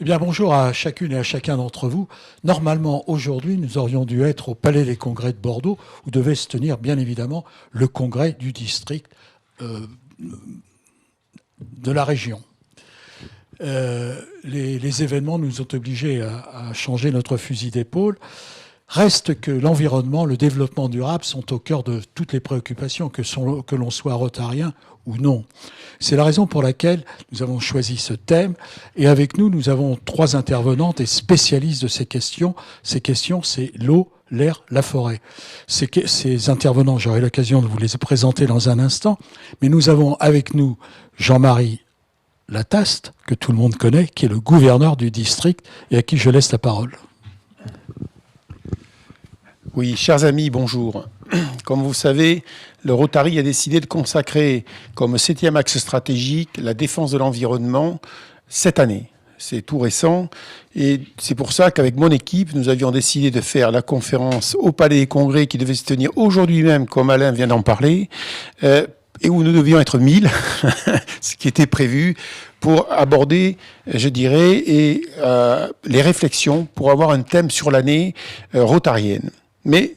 Eh bien, bonjour à chacune et à chacun d'entre vous. Normalement, aujourd'hui, nous aurions dû être au Palais des Congrès de Bordeaux, où devait se tenir, bien évidemment, le congrès du district de la région. Les événements nous ont obligés à changer notre fusil d'épaule. Reste que l'environnement, le développement durable sont au cœur de toutes les préoccupations, que l'on soit rotarien ou non. C'est la raison pour laquelle nous avons choisi ce thème. Et avec nous, nous avons 3 intervenantes et spécialistes de ces questions. Ces questions, c'est l'eau, l'air, la forêt. Ces intervenants, j'aurai l'occasion de vous les présenter dans un instant. Mais nous avons avec nous Jean-Marie Lataste, que tout le monde connaît, qui est le gouverneur du district et à qui je laisse la parole. Oui, chers amis, bonjour. Comme vous savez, le Rotary a décidé de consacrer comme 7e axe stratégique la défense de l'environnement cette année. C'est tout récent et c'est pour ça qu'avec mon équipe, nous avions décidé de faire la conférence au Palais des Congrès qui devait se tenir aujourd'hui même, comme Alain vient d'en parler, et où nous devions être 1000, ce qui était prévu, pour aborder, je dirais, les réflexions pour avoir un thème sur l'année rotarienne. Mais,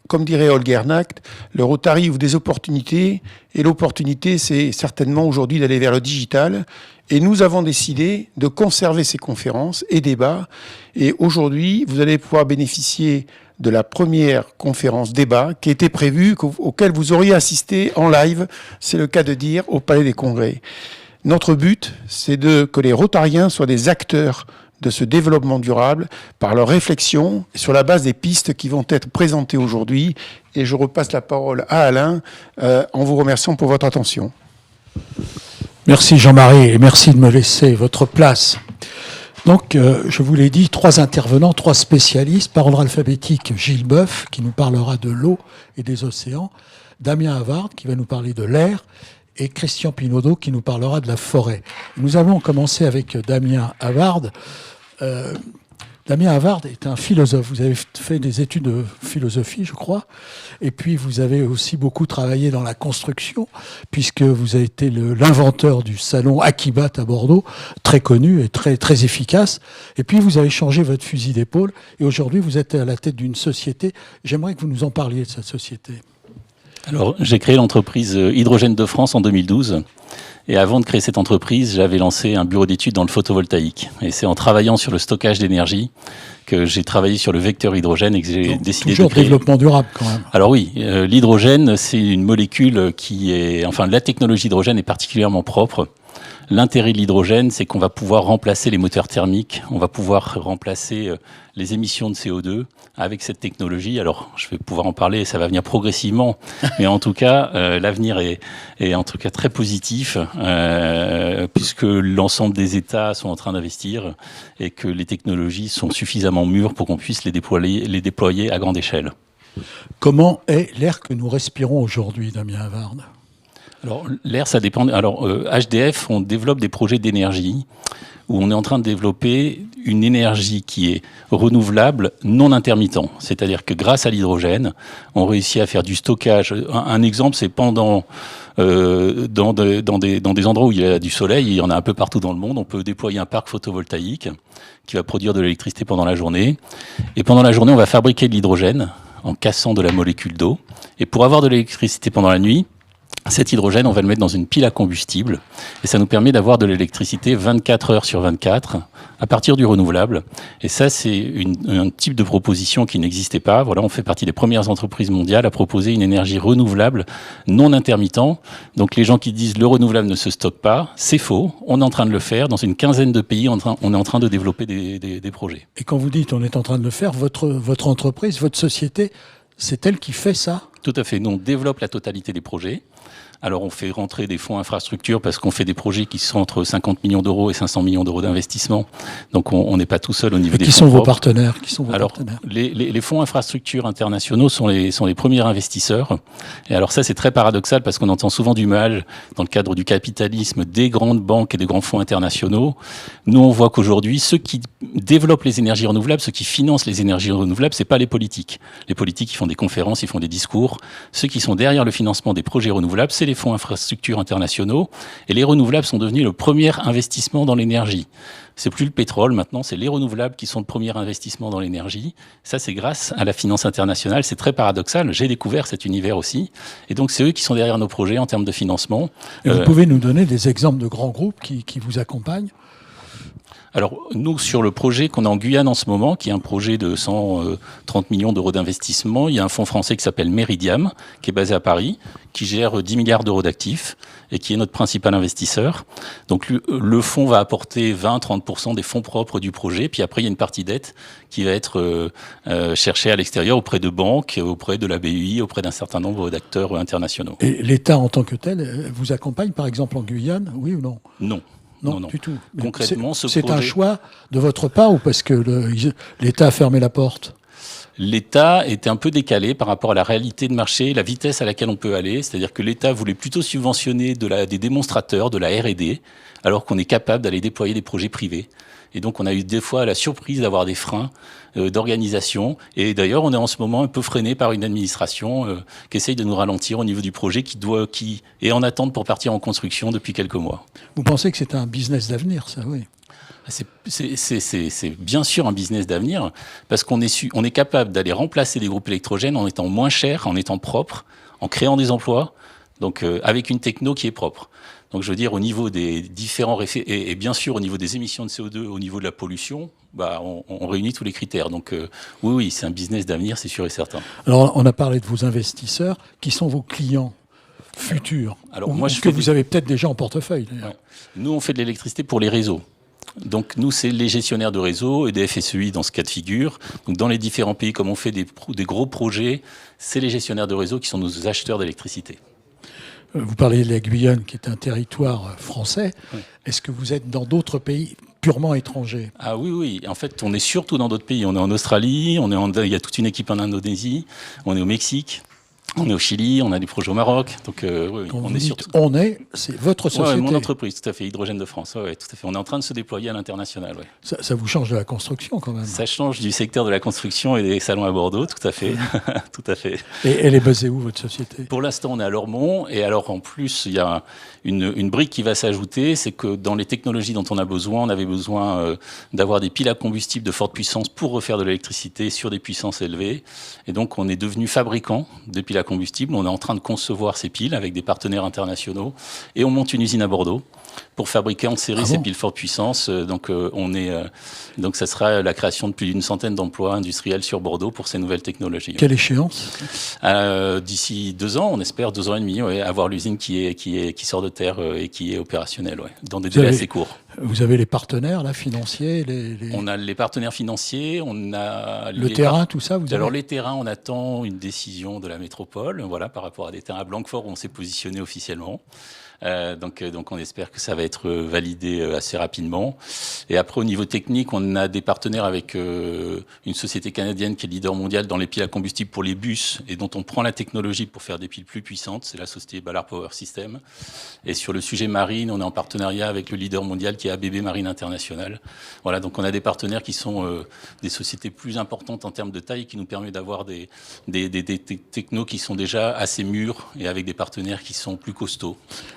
comme dirait Holger Nacht, le Rotary ouvre des opportunités, et l'opportunité, c'est certainement aujourd'hui d'aller vers le digital. Et nous avons décidé de conserver ces conférences et débats. Et aujourd'hui, vous allez pouvoir bénéficier de la première conférence débat qui était prévue, auquel vous auriez assisté en live, c'est le cas de dire, au Palais des Congrès. Notre but, c'est que les Rotariens soient des acteurs de ce développement durable par leur réflexion sur la base des pistes qui vont être présentées aujourd'hui. Et je repasse la parole à Alain en vous remerciant pour votre attention. Merci Jean-Marie et merci de me laisser votre place. Donc, je vous l'ai dit, 3 intervenants, 3 spécialistes. Par ordre alphabétique, Gilles Boeuf, qui nous parlera de l'eau et des océans. Damien Havard, qui va nous parler de l'air. Et Christian Pinaudot, qui nous parlera de la forêt. Nous allons commencer avec Damien Havard. Damien Havard est un philosophe. Vous avez fait des études de philosophie, je crois. Et puis, vous avez aussi beaucoup travaillé dans la construction, puisque vous avez été l'inventeur du salon Akibat à Bordeaux, très connu et très, très efficace. Et puis, vous avez changé votre fusil d'épaule. Et aujourd'hui, vous êtes à la tête d'une société. J'aimerais que vous nous en parliez de cette société. Alors, j'ai créé l'entreprise Hydrogène de France en 2012. Et avant de créer cette entreprise, j'avais lancé un bureau d'études dans le photovoltaïque. Et c'est en travaillant sur le stockage d'énergie que j'ai travaillé sur le vecteur hydrogène et que j'ai décidé de créer... développement durable, quand même. Alors oui, l'hydrogène, c'est une molécule qui est... Enfin, la technologie hydrogène est particulièrement propre. L'intérêt de l'hydrogène, c'est qu'on va pouvoir remplacer les moteurs thermiques, on va pouvoir remplacer les émissions de CO2 avec cette technologie. Alors, je vais pouvoir en parler, ça va venir progressivement, mais en tout cas, l'avenir est en tout cas très positif, puisque l'ensemble des États sont en train d'investir et que les technologies sont suffisamment mûres pour qu'on puisse les déployer à grande échelle. Comment est l'air que nous respirons aujourd'hui, Damien Havard ? Alors, l'air, ça dépend. Alors, HDF, on développe des projets d'énergie où on est en train de développer une énergie qui est renouvelable, non intermittent. C'est-à-dire que grâce à l'hydrogène, on réussit à faire du stockage. Un exemple, c'est dans des endroits où il y a du soleil, il y en a un peu partout dans le monde, on peut déployer un parc photovoltaïque qui va produire de l'électricité pendant la journée. Et pendant la journée, on va fabriquer de l'hydrogène en cassant de la molécule d'eau. Et pour avoir de l'électricité pendant la nuit, cet hydrogène, on va le mettre dans une pile à combustible et ça nous permet d'avoir de l'électricité 24 heures sur 24 à partir du renouvelable. Et ça, c'est un type de proposition qui n'existait pas. Voilà, on fait partie des premières entreprises mondiales à proposer une énergie renouvelable non intermittent. Donc les gens qui disent le renouvelable ne se stocke pas, c'est faux. On est en train de le faire. Dans une quinzaine de pays, on est en train de développer des projets. Et quand vous dites on est en train de le faire, votre entreprise, votre société, c'est elle qui fait ça ? Tout à fait. Nous, on développe la totalité des projets. Alors, on fait rentrer des fonds infrastructures parce qu'on fait des projets qui sont entre 50 millions d'euros et 500 millions d'euros d'investissement. Donc, on n'est pas tout seul au niveau des fonds. Qui sont vos partenaires ? Alors, les fonds infrastructures internationaux sont les premiers investisseurs. Et alors ça, c'est très paradoxal parce qu'on entend souvent du mal dans le cadre du capitalisme des grandes banques et des grands fonds internationaux. Nous, on voit qu'aujourd'hui, ceux qui développe les énergies renouvelables, ceux qui financent les énergies renouvelables, c'est pas les politiques. Les politiques, ils font des conférences, ils font des discours. Ceux qui sont derrière le financement des projets renouvelables, c'est les fonds infrastructures internationaux. Et les renouvelables sont devenus le premier investissement dans l'énergie. C'est plus le pétrole, maintenant, c'est les renouvelables qui sont le premier investissement dans l'énergie. Ça, c'est grâce à la finance internationale. C'est très paradoxal. J'ai découvert cet univers aussi. Et donc, c'est eux qui sont derrière nos projets en termes de financement. Et vous pouvez nous donner des exemples de grands groupes qui vous accompagnent ? Alors, nous, sur le projet qu'on a en Guyane en ce moment, qui est un projet de 130 millions d'euros d'investissement, il y a un fonds français qui s'appelle Meridiam, qui est basé à Paris, qui gère 10 milliards d'euros d'actifs et qui est notre principal investisseur. Donc, le fonds va apporter 20-30% des fonds propres du projet. Puis après, il y a une partie dette qui va être cherchée à l'extérieur auprès de banques, auprès de la BEI, auprès d'un certain nombre d'acteurs internationaux. Et l'État en tant que tel vous accompagne, par exemple, en Guyane, oui ou non ? Non. Non, du tout. Mais concrètement, c'est un choix de votre part ou parce que l'État a fermé la porte ? L'État était un peu décalé par rapport à la réalité de marché, la vitesse à laquelle on peut aller. C'est-à-dire que l'État voulait plutôt subventionner des démonstrateurs, de la R&D, alors qu'on est capable d'aller déployer des projets privés. Et donc, on a eu des fois la surprise d'avoir des freins d'organisation. Et d'ailleurs, on est en ce moment un peu freiné par une administration qui essaye de nous ralentir au niveau du projet qui est en attente pour partir en construction depuis quelques mois. Vous pensez que c'est un business d'avenir, ça, oui ? C'est bien sûr un business d'avenir parce qu'on est capable d'aller remplacer les groupes électrogènes en étant moins cher, en étant propre, en créant des emplois, donc avec une techno qui est propre. Donc je veux dire, au niveau des différents effets, et bien sûr au niveau des émissions de CO2, au niveau de la pollution, on réunit tous les critères. Donc oui, c'est un business d'avenir, c'est sûr et certain. Alors on a parlé de vos investisseurs. Qui sont vos clients futurs ? Alors, vous avez peut-être déjà en portefeuille, d'ailleurs. Ouais. Nous, on fait de l'électricité pour les réseaux. Donc nous, c'est les gestionnaires de réseau et des FSEI dans ce cas de figure. Donc dans les différents pays, comme on fait des gros projets, c'est les gestionnaires de réseau qui sont nos acheteurs d'électricité. Vous parlez de la Guyane, qui est un territoire français. Oui. Est-ce que vous êtes dans d'autres pays purement étrangers ? Ah oui. En fait, on est surtout dans d'autres pays. On est en Australie, il y a toute une équipe en Indonésie, on est au Mexique. On est au Chili, on a des projets au Maroc, donc oui, on est surtout. C'est votre société. Ouais, mon entreprise, tout à fait, Hydrogène de France. Ouais, tout à fait. On est en train de se déployer à l'international. Ouais. Ça vous change de la construction quand même. Ça change du secteur de la construction et des salons à Bordeaux, tout à fait, tout à fait. Et elle est basée où votre société ? Pour l'instant, on est à Lormont, et alors en plus, il y a une brique qui va s'ajouter, c'est que dans les technologies dont on a besoin, on avait besoin d'avoir des piles à combustible de forte puissance pour refaire de l'électricité sur des puissances élevées, et donc on est devenu fabricant des piles à combustible. On est en train de concevoir ces piles avec des partenaires internationaux et on monte une usine à Bordeaux pour fabriquer en série ces piles forte puissance. Donc ça sera la création de plus d'une centaine d'emplois industriels sur Bordeaux pour ces nouvelles technologies. Quelle échéance ? D'ici 2 ans, on espère 2 ans et demi, avoir l'usine qui sort de terre et qui est opérationnelle, dans des délais assez courts. Vous avez les partenaires là, financiers On a les partenaires financiers, on a le terrain, tout ça. Alors les terrains, on attend une décision de la métropole, par rapport à des terrains à Blanquefort où on s'est positionné officiellement. Donc on espère que ça va être validé assez rapidement. Et après, au niveau technique, on a des partenaires avec une société canadienne qui est leader mondial dans les piles à combustible pour les bus et dont on prend la technologie pour faire des piles plus puissantes. C'est la société Ballard Power System. Et sur le sujet marine, on est en partenariat avec le leader mondial qui est ABB Marine International. Voilà, donc on a des partenaires qui sont des sociétés plus importantes en termes de taille, qui nous permettent d'avoir des technos qui sont déjà assez mûrs et avec des partenaires qui sont plus costauds.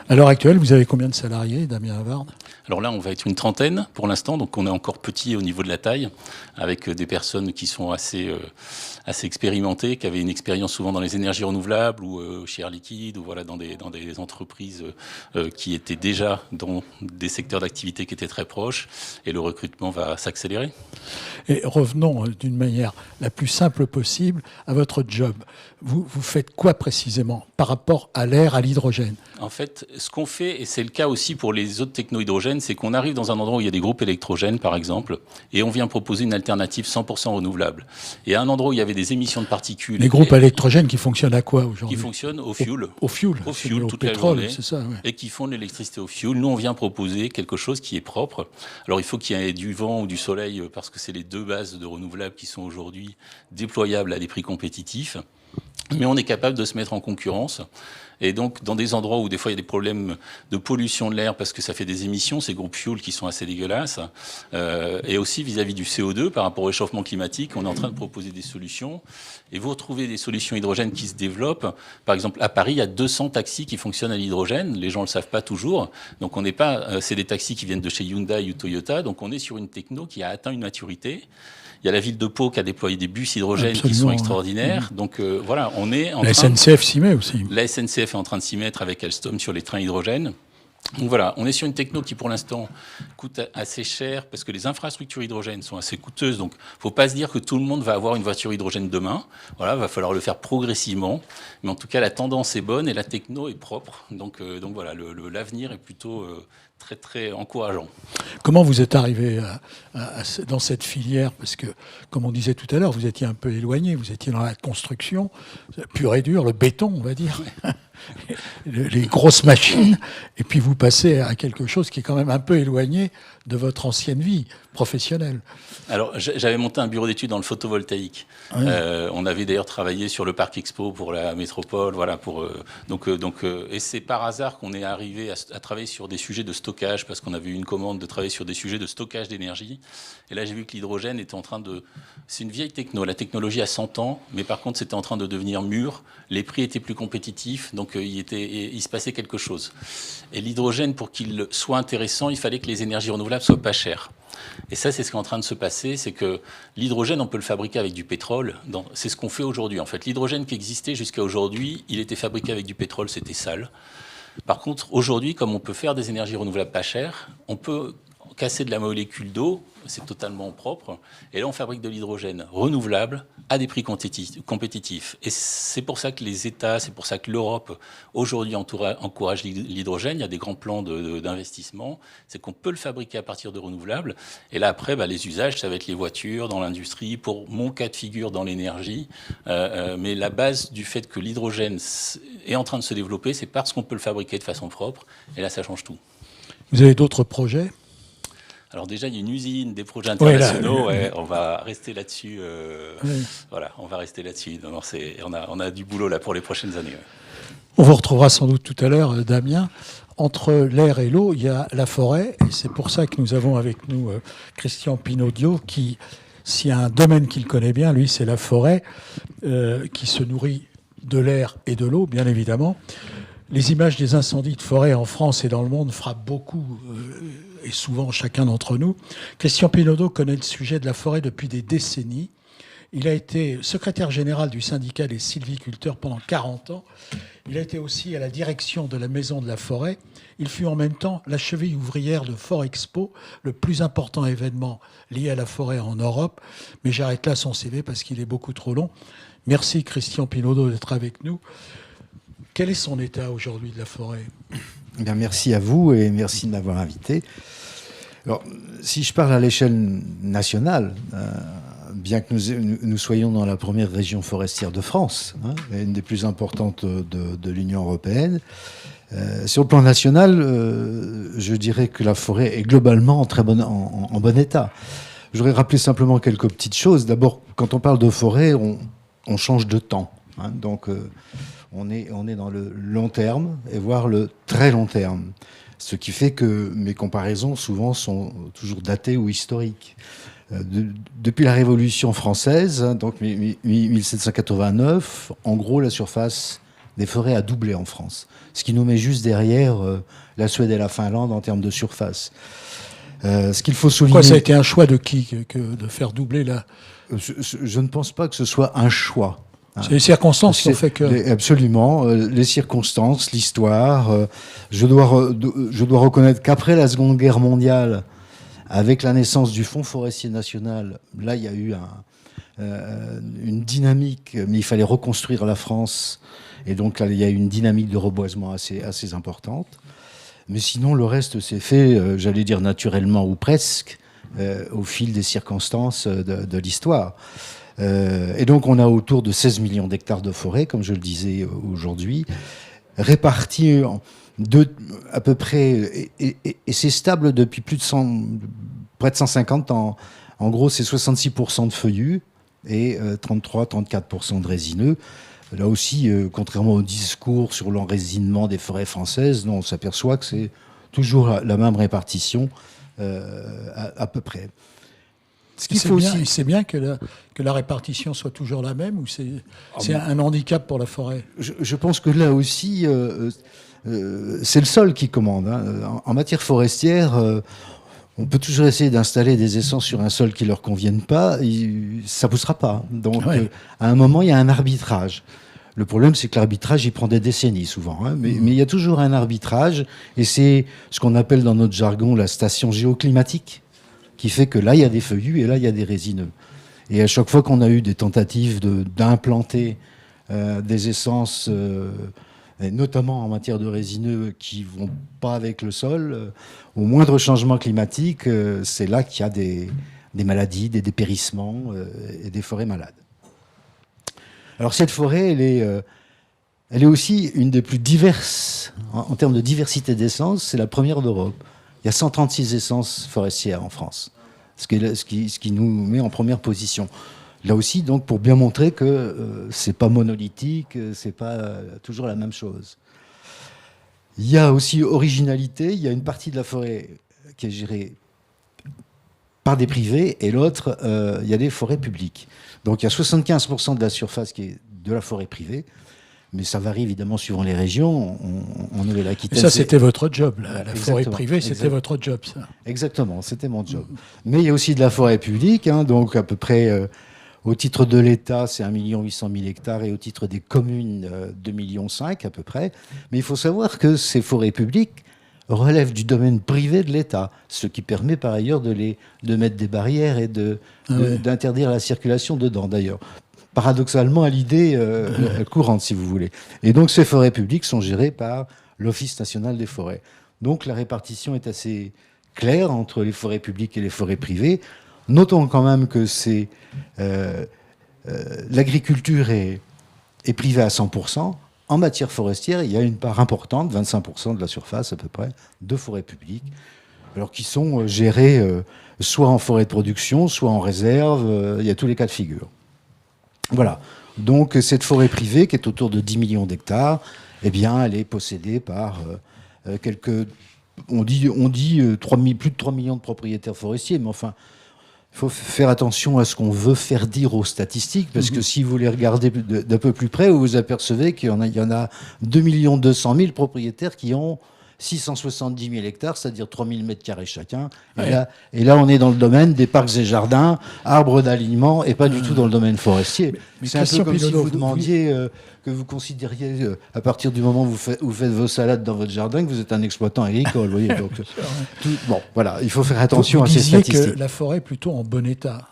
À l'heure actuelle, vous avez combien de salariés, Damien Havard ? Alors là, on va être une trentaine pour l'instant, donc on est encore petit au niveau de la taille, avec des personnes qui sont assez expérimentées, qui avaient une expérience souvent dans les énergies renouvelables ou chez Air Liquide, ou dans des entreprises qui étaient déjà dans des secteurs d'activité qui étaient très proches, et le recrutement va s'accélérer. Et revenons d'une manière la plus simple possible à votre job. Vous faites quoi précisément par rapport à l'air, à l'hydrogène ? En fait, ce qu'on fait, et c'est le cas aussi pour les autres techno-hydrogènes, c'est qu'on arrive dans un endroit où il y a des groupes électrogènes, par exemple, et on vient proposer une alternative 100% renouvelable. Et à un endroit où il y avait des émissions de particules... Les groupes électrogènes qui fonctionnent à quoi aujourd'hui ? Qui fonctionnent au fuel. Au fuel toute pétrole, la journée, c'est ça, ouais. Et qui font de l'électricité au fuel. Nous, on vient proposer quelque chose qui est propre. Alors, il faut qu'il y ait du vent ou du soleil, parce que c'est les deux bases de renouvelables qui sont aujourd'hui déployables à des prix compétitifs. Mais on est capable de se mettre en concurrence. Et donc, dans des endroits où des fois il y a des problèmes de pollution de l'air parce que ça fait des émissions, ces groupes fuel qui sont assez dégueulasses, et aussi vis-à-vis du CO2 par rapport au réchauffement climatique, on est en train de proposer des solutions. Et vous retrouvez des solutions hydrogènes qui se développent. Par exemple, à Paris, il y a 200 taxis qui fonctionnent à l'hydrogène. Les gens ne le savent pas toujours. Donc, on n'est pas, c'est des taxis qui viennent de chez Hyundai ou Toyota. Donc, on est sur une techno qui a atteint une maturité. Il y a la ville de Pau qui a déployé des bus hydrogène qui sont extraordinaires. Donc voilà, on est en La train... SNCF s'y met aussi. La SNCF est en train de s'y mettre avec Alstom sur les trains hydrogène. Donc voilà, on est sur une techno qui pour l'instant coûte assez cher parce que les infrastructures hydrogène sont assez coûteuses. Donc il ne faut pas se dire que tout le monde va avoir une voiture hydrogène demain. Voilà, il va falloir le faire progressivement. Mais en tout cas, la tendance est bonne et la techno est propre. Donc voilà, l'avenir est plutôt très très encourageant. Comment vous êtes arrivé dans cette filière? Parce que, comme on disait tout à l'heure, vous étiez un peu éloigné, vous étiez dans la construction pure et dure, le béton, on va dire, les grosses machines, et puis vous passez à quelque chose qui est quand même un peu éloigné de votre ancienne vie professionnelle. Alors, j'avais monté un bureau d'études dans le photovoltaïque. Oui. On avait d'ailleurs travaillé sur le parc Expo pour la métropole, voilà. Et c'est par hasard qu'on est arrivé à travailler sur des sujets de stockage, parce qu'on avait eu une commande de travailler sur des sujets de stockage d'énergie. Et là, j'ai vu que l'hydrogène était en train de... C'est une vieille techno. La technologie a 100 ans, mais par contre, c'était en train de devenir mûr. Les prix étaient plus compétitifs, donc il se passait quelque chose. Et l'hydrogène, pour qu'il soit intéressant, il fallait que les énergies renouvelables soient pas chères. Et ça, c'est ce qui est en train de se passer, c'est que l'hydrogène, on peut le fabriquer avec du pétrole. C'est ce qu'on fait aujourd'hui. En fait, l'hydrogène qui existait jusqu'à aujourd'hui, il était fabriqué avec du pétrole, c'était sale. Par contre, aujourd'hui, comme on peut faire des énergies renouvelables pas chères, on peut casser de la molécule d'eau, c'est totalement propre, et là on fabrique de l'hydrogène renouvelable à des prix compétitifs. Et c'est pour ça que les États, c'est pour ça que l'Europe aujourd'hui encourage l'hydrogène. Il y a des grands plans d'investissement, c'est qu'on peut le fabriquer à partir de renouvelables. Et là après, les usages, ça va être les voitures, dans l'industrie, pour mon cas de figure dans l'énergie. Mais la base du fait que l'hydrogène est en train de se développer, c'est parce qu'on peut le fabriquer de façon propre, et là ça change tout. Vous avez d'autres projets ? Alors déjà, il y a une usine, des projets internationaux. On va rester là-dessus. Voilà, on va rester là-dessus. On a du boulot là pour les prochaines années. On vous retrouvera sans doute tout à l'heure, Damien. Entre l'air et l'eau, il y a la forêt. Et c'est pour ça que nous avons avec nous Christian Pinaud-Diot, qui, s'il y a un domaine qu'il connaît bien, lui, c'est la forêt, qui se nourrit de l'air et de l'eau, bien évidemment. Les images des incendies de forêt en France et dans le monde frappent beaucoup, et souvent chacun d'entre nous. Christian Pinaud-Diot connaît le sujet de la forêt depuis des décennies. Il a été secrétaire général du syndicat des sylviculteurs pendant 40 ans. Il a été aussi à la direction de la Maison de la Forêt. Il fut en même temps la cheville ouvrière de Forexpo, le plus important événement lié à la forêt en Europe. Mais j'arrête là son CV parce qu'il est beaucoup trop long. Merci Christian Pinaud-Diot d'être avec nous. Quel est son état aujourd'hui de la forêt ? Bien, merci à vous et merci de m'avoir invité. Alors, si je parle à l'échelle nationale, bien que nous soyons dans la première région forestière de France, une des plus importantes de l'Union européenne, sur le plan national, je dirais que la forêt est globalement en bon état. Je voudrais rappeler simplement quelques petites choses. D'abord, quand on parle de forêt, on change de temps. Donc, on est dans le long terme, et voire le très long terme. Ce qui fait que mes comparaisons, souvent, sont toujours datées ou historiques. Depuis la Révolution française, donc 1789, en gros, la surface des forêts a doublé en France. Ce qui nous met juste derrière la Suède et la Finlande en termes de surface. Ce qu'il faut souligner... Pourquoi ça a été un choix de qui de faire doubler la... Je ne pense pas que ce soit un choix. C'est les circonstances qui ont fait que... Absolument, les circonstances, l'histoire. Je dois reconnaître qu'après la Seconde Guerre mondiale, avec la naissance du Fonds forestier national, là, il y a eu une dynamique, mais il fallait reconstruire la France. Et donc, là, il y a eu une dynamique de reboisement assez importante. Mais sinon, le reste s'est fait, j'allais dire naturellement ou presque, au fil des circonstances de l'histoire. Et donc, on a autour de 16 millions d'hectares de forêt, comme je le disais aujourd'hui, répartis à peu près, et c'est stable depuis près de 150 ans. En gros, c'est 66% de feuillus et 33-34% de résineux. Là aussi, contrairement au discours sur l'enracinement des forêts françaises, non, on s'aperçoit que c'est toujours la même répartition, à peu près. Ce qu'il faut aussi... C'est bien que la répartition soit toujours la même, ou c'est un handicap pour la forêt? Je pense que là aussi, c'est le sol qui commande. Hein. En matière forestière, on peut toujours essayer d'installer des essences sur un sol qui ne leur convienne pas, ça ne poussera pas. Donc, à un moment, il y a un arbitrage. Le problème, c'est que l'arbitrage, il prend des décennies souvent. Hein, mais il y a toujours un arbitrage, et c'est ce qu'on appelle dans notre jargon la station géoclimatique, qui fait que là, il y a des feuillus et là, il y a des résineux. Et à chaque fois qu'on a eu des tentatives d'implanter des essences, et notamment en matière de résineux, qui ne vont pas avec le sol, au moindre changement climatique, c'est là qu'il y a des maladies, des dépérissements et des forêts malades. Alors cette forêt, elle est aussi une des plus diverses, en termes de diversité d'essences, c'est la première d'Europe. Il y a 136 essences forestières en France, ce qui nous met en première position. Là aussi, donc, pour bien montrer que c'est pas monolithique, c'est pas toujours la même chose. Il y a aussi originalité, il y a une partie de la forêt qui est gérée par des privés, et l'autre, il y a des forêts publiques. Donc il y a 75% de la surface qui est de la forêt privée, mais ça varie évidemment suivant les régions. En Nouvelle-Aquitaine. Ça, c'était votre job, là. La forêt privée, c'était votre job, ça. Exactement, c'était mon job. Mais il y a aussi de la forêt publique, hein, donc à peu près, au titre de l'État, c'est 1 800 000 hectares, et au titre des communes, 2,5 millions à peu près. Mais il faut savoir que ces forêts publiques relèvent du domaine privé de l'État, ce qui permet par ailleurs de mettre des barrières et d'interdire la circulation dedans, d'ailleurs. Paradoxalement à l'idée courante, si vous voulez. Et donc ces forêts publiques sont gérées par l'Office national des forêts. Donc la répartition est assez claire entre les forêts publiques et les forêts privées. Notons quand même que l'agriculture est privée à 100%. En matière forestière, il y a une part importante, 25% de la surface à peu près, de forêts publiques, alors qui sont gérées soit en forêt de production, soit en réserve. Il y a tous les cas de figure. Voilà. Donc cette forêt privée, qui est autour de 10 millions d'hectares, eh bien, elle est possédée par on dit plus de 3 millions de propriétaires forestiers, mais enfin, il faut faire attention à ce qu'on veut faire dire aux statistiques, parce que si vous les regardez d'un peu plus près, vous vous apercevez qu'il y en a 2 200 000 propriétaires qui ont 670 000 hectares, c'est-à-dire 3 000 mètres carrés chacun. Et là, on est dans le domaine des parcs et jardins, arbres d'alignement, et pas du tout dans le domaine forestier. Mais c'est un peu comme si vous demandiez que vous considériez, à partir du moment où vous faites vos salades dans votre jardin, que vous êtes un exploitant agricole. Vous voyez, donc, bon, voilà, il faut faire attention à ces statistiques. Vous disiez que la forêt est plutôt en bon état.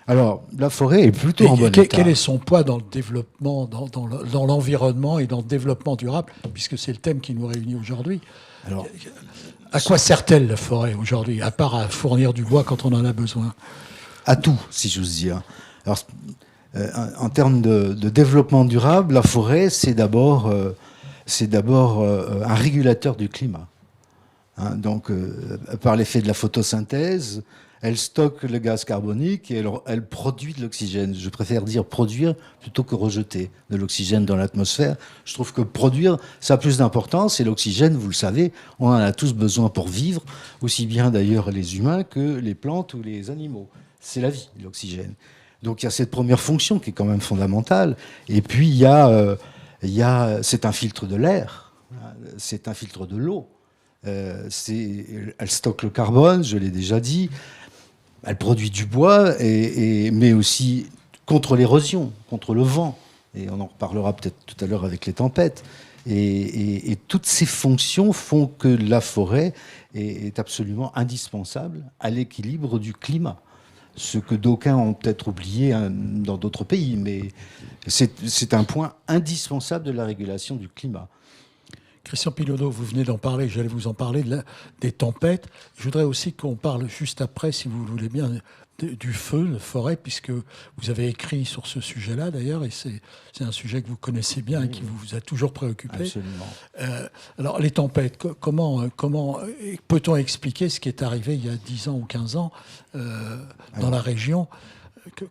Alors, la forêt est plutôt en bon état. Quel est son poids dans le développement, dans l'environnement et dans le développement durable, puisque c'est le thème qui nous réunit aujourd'hui? Alors, à quoi sert-elle la forêt aujourd'hui, à part à fournir du bois quand on en a besoin? À tout, si j'ose dire. Alors, en termes de développement durable, la forêt, c'est d'abord un régulateur du climat. Hein, donc, par l'effet de la photosynthèse, elle stocke le gaz carbonique et elle produit de l'oxygène. Je préfère dire produire plutôt que rejeter de l'oxygène dans l'atmosphère. Je trouve que produire, ça a plus d'importance. Et l'oxygène, vous le savez, on en a tous besoin pour vivre, aussi bien d'ailleurs les humains que les plantes ou les animaux. C'est la vie, l'oxygène. Donc il y a cette première fonction qui est quand même fondamentale. Et puis c'est un filtre de l'air, c'est un filtre de l'eau. Elle stocke le carbone, je l'ai déjà dit. Elle produit du bois, mais aussi contre l'érosion, contre le vent. Et on en reparlera peut-être tout à l'heure avec les tempêtes. Et toutes ces fonctions font que la forêt est absolument indispensable à l'équilibre du climat. Ce que d'aucuns ont peut-être oublié dans d'autres pays, mais c'est un point indispensable de la régulation du climat. Christian Pilodeau, vous venez d'en parler, j'allais vous en parler, des tempêtes. Je voudrais aussi qu'on parle juste après, si vous voulez bien, du feu, de forêt, puisque vous avez écrit sur ce sujet-là d'ailleurs, et c'est un sujet que vous connaissez bien et qui vous a toujours préoccupé. Absolument. Alors les tempêtes, comment peut-on expliquer ce qui est arrivé il y a 10 ans ou 15 ans dans la région?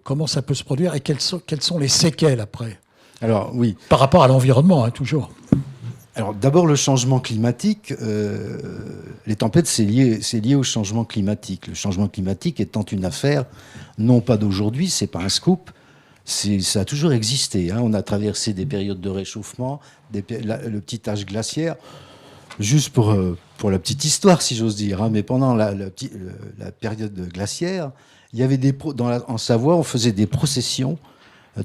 Comment ça peut se produire et quelles sont les séquelles après? Alors oui. Par rapport à l'environnement, hein, toujours. Alors d'abord le changement climatique. Les tempêtes, c'est lié au changement climatique. Le changement climatique étant une affaire non pas d'aujourd'hui, c'est pas un scoop. Ça a toujours existé. Hein. On a traversé des périodes de réchauffement, le petit âge glaciaire. Juste pour la petite histoire, si j'ose dire, hein, mais pendant la période glaciaire, il y avait en Savoie, on faisait des processions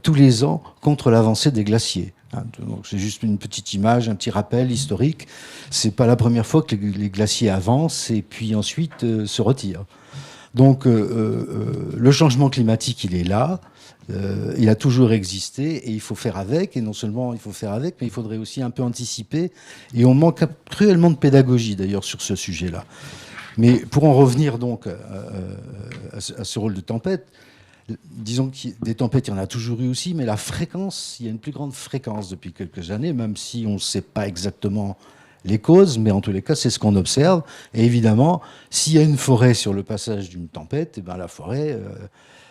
tous les ans contre l'avancée des glaciers. Hein. Donc c'est juste une petite image, un petit rappel historique. C'est pas la première fois que les glaciers avancent et puis ensuite se retirent. Donc le changement climatique, il est là. Il a toujours existé et il faut faire avec. Et non seulement il faut faire avec, mais il faudrait aussi un peu anticiper. Et on manque cruellement de pédagogie d'ailleurs sur ce sujet-là. Mais pour en revenir donc à ce rôle de tempête, disons que des tempêtes, il y en a toujours eu aussi, mais la fréquence, il y a une plus grande fréquence depuis quelques années, même si on ne sait pas exactement les causes, mais en tous les cas, c'est ce qu'on observe. Et évidemment, s'il y a une forêt sur le passage d'une tempête, eh ben la forêt,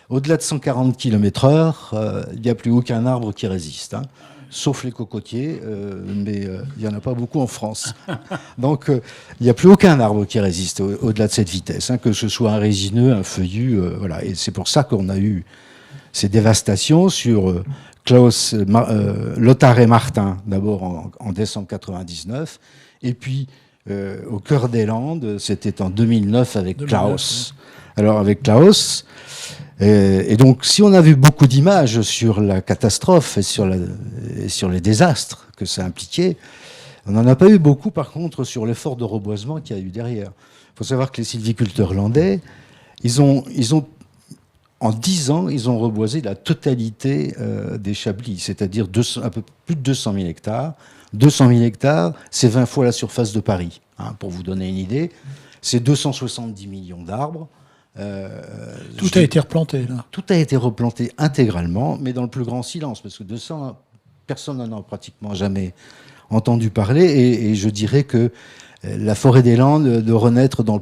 au-delà de 140 km/h, il n'y a plus aucun arbre qui résiste, hein, sauf les cocotiers, mais il n'y en a pas beaucoup en France. Donc, il n'y a plus aucun arbre qui résiste au-delà de cette vitesse, hein, que ce soit un résineux, un feuillu, voilà. Et c'est pour ça qu'on a eu ces dévastations sur Klaus, Lothar et Martin, d'abord en décembre 99, et puis au cœur des Landes, c'était en 2009 avec Klaus. Alors avec Klaus, et donc si on a vu beaucoup d'images sur la catastrophe et sur les désastres que ça impliquait, on n'en a pas eu beaucoup par contre sur l'effort de reboisement qu'il y a eu derrière. Il faut savoir que les sylviculteurs landais, ils ont en 10 ans, ils ont reboisé la totalité des Chablis, c'est-à-dire un peu plus de 200 000 hectares. 200 000 hectares, c'est 20 fois la surface de Paris, hein, pour vous donner une idée. C'est 270 millions d'arbres. Tout a été replanté, là. Tout a été replanté intégralement, mais dans le plus grand silence, parce que 200, personne n'en a pratiquement jamais entendu parler, et je dirais que la forêt des Landes de renaître dans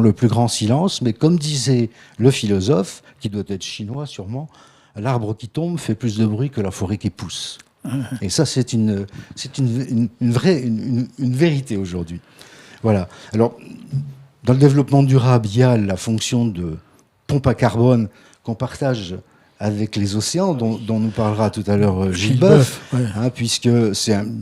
le plus grand silence, mais comme disait le philosophe, qui doit être chinois sûrement, l'arbre qui tombe fait plus de bruit que la forêt qui pousse. Et ça, c'est une vérité aujourd'hui. Voilà. Alors, dans le développement durable, il y a la fonction de pompe à carbone qu'on partage avec les océans, dont nous parlera tout à l'heure Gilles Boeuf, ouais. hein, puisque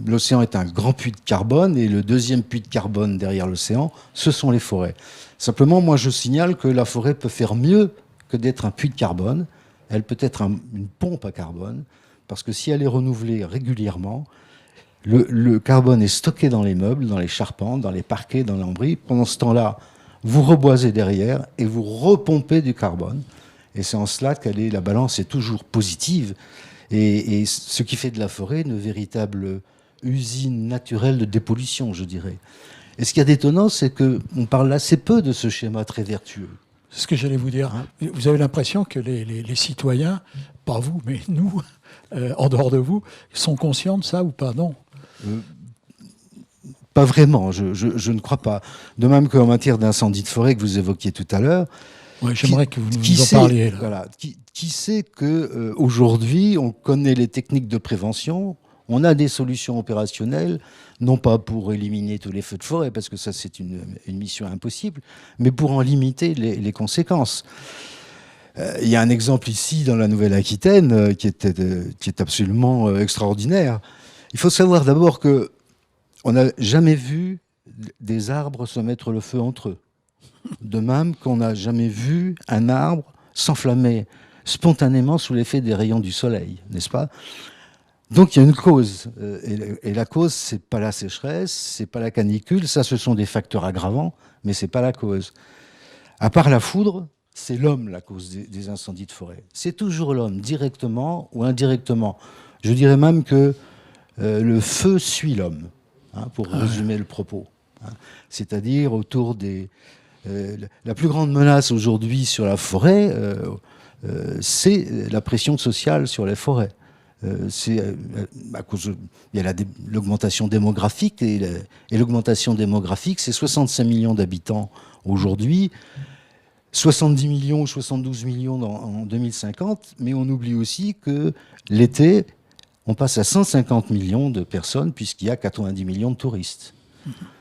l'océan est un grand puits de carbone, et le deuxième puits de carbone derrière l'océan, ce sont les forêts. Simplement, moi, je signale que la forêt peut faire mieux que d'être un puits de carbone. Elle peut être une pompe à carbone, parce que si elle est renouvelée régulièrement, le carbone est stocké dans les meubles, dans les charpentes, dans les parquets, dans l'embris. Pendant ce temps-là, vous reboisez derrière et vous repompez du carbone. Et c'est en cela que la balance est toujours positive. Et ce qui fait de la forêt une véritable usine naturelle de dépollution, je dirais. Et ce qu'il y a d'étonnant, c'est qu'on parle assez peu de ce schéma très vertueux. C'est ce que j'allais vous dire. Vous avez l'impression que les citoyens, pas vous, mais nous, en dehors de vous, sont conscients de ça ou pas? Non. Pas vraiment, je ne crois pas. De même qu'en matière d'incendie de forêt que vous évoquiez tout à l'heure. Ouais, j'aimerais que vous nous en parliez. Là. Voilà, qui sait qu'aujourd'hui, on connaît les techniques de prévention, on a des solutions opérationnelles, non pas pour éliminer tous les feux de forêt, parce que ça c'est une mission impossible, mais pour en limiter les conséquences. Il y a un exemple ici dans la Nouvelle-Aquitaine qui est absolument extraordinaire. Il faut savoir d'abord que on n'a jamais vu des arbres se mettre le feu entre eux. De même qu'on n'a jamais vu un arbre s'enflammer spontanément sous l'effet des rayons du soleil, n'est-ce pas? Donc il y a une cause. Et la cause, c'est pas la sécheresse, c'est pas la canicule, ça ce sont des facteurs aggravants, mais c'est pas la cause. À part la foudre, c'est l'homme la cause des incendies de forêt. C'est toujours l'homme, directement ou indirectement. Je dirais même que le feu suit l'homme, hein, pour résumer le propos. Hein. C'est-à-dire autour des... la plus grande menace aujourd'hui sur la forêt, c'est la pression sociale sur les forêts. À cause, il y a l'augmentation démographique, et l'augmentation démographique, c'est 65 millions d'habitants aujourd'hui, 70 millions ou 72 millions en 2050, mais on oublie aussi que l'été, on passe à 150 millions de personnes puisqu'il y a 90 millions de touristes.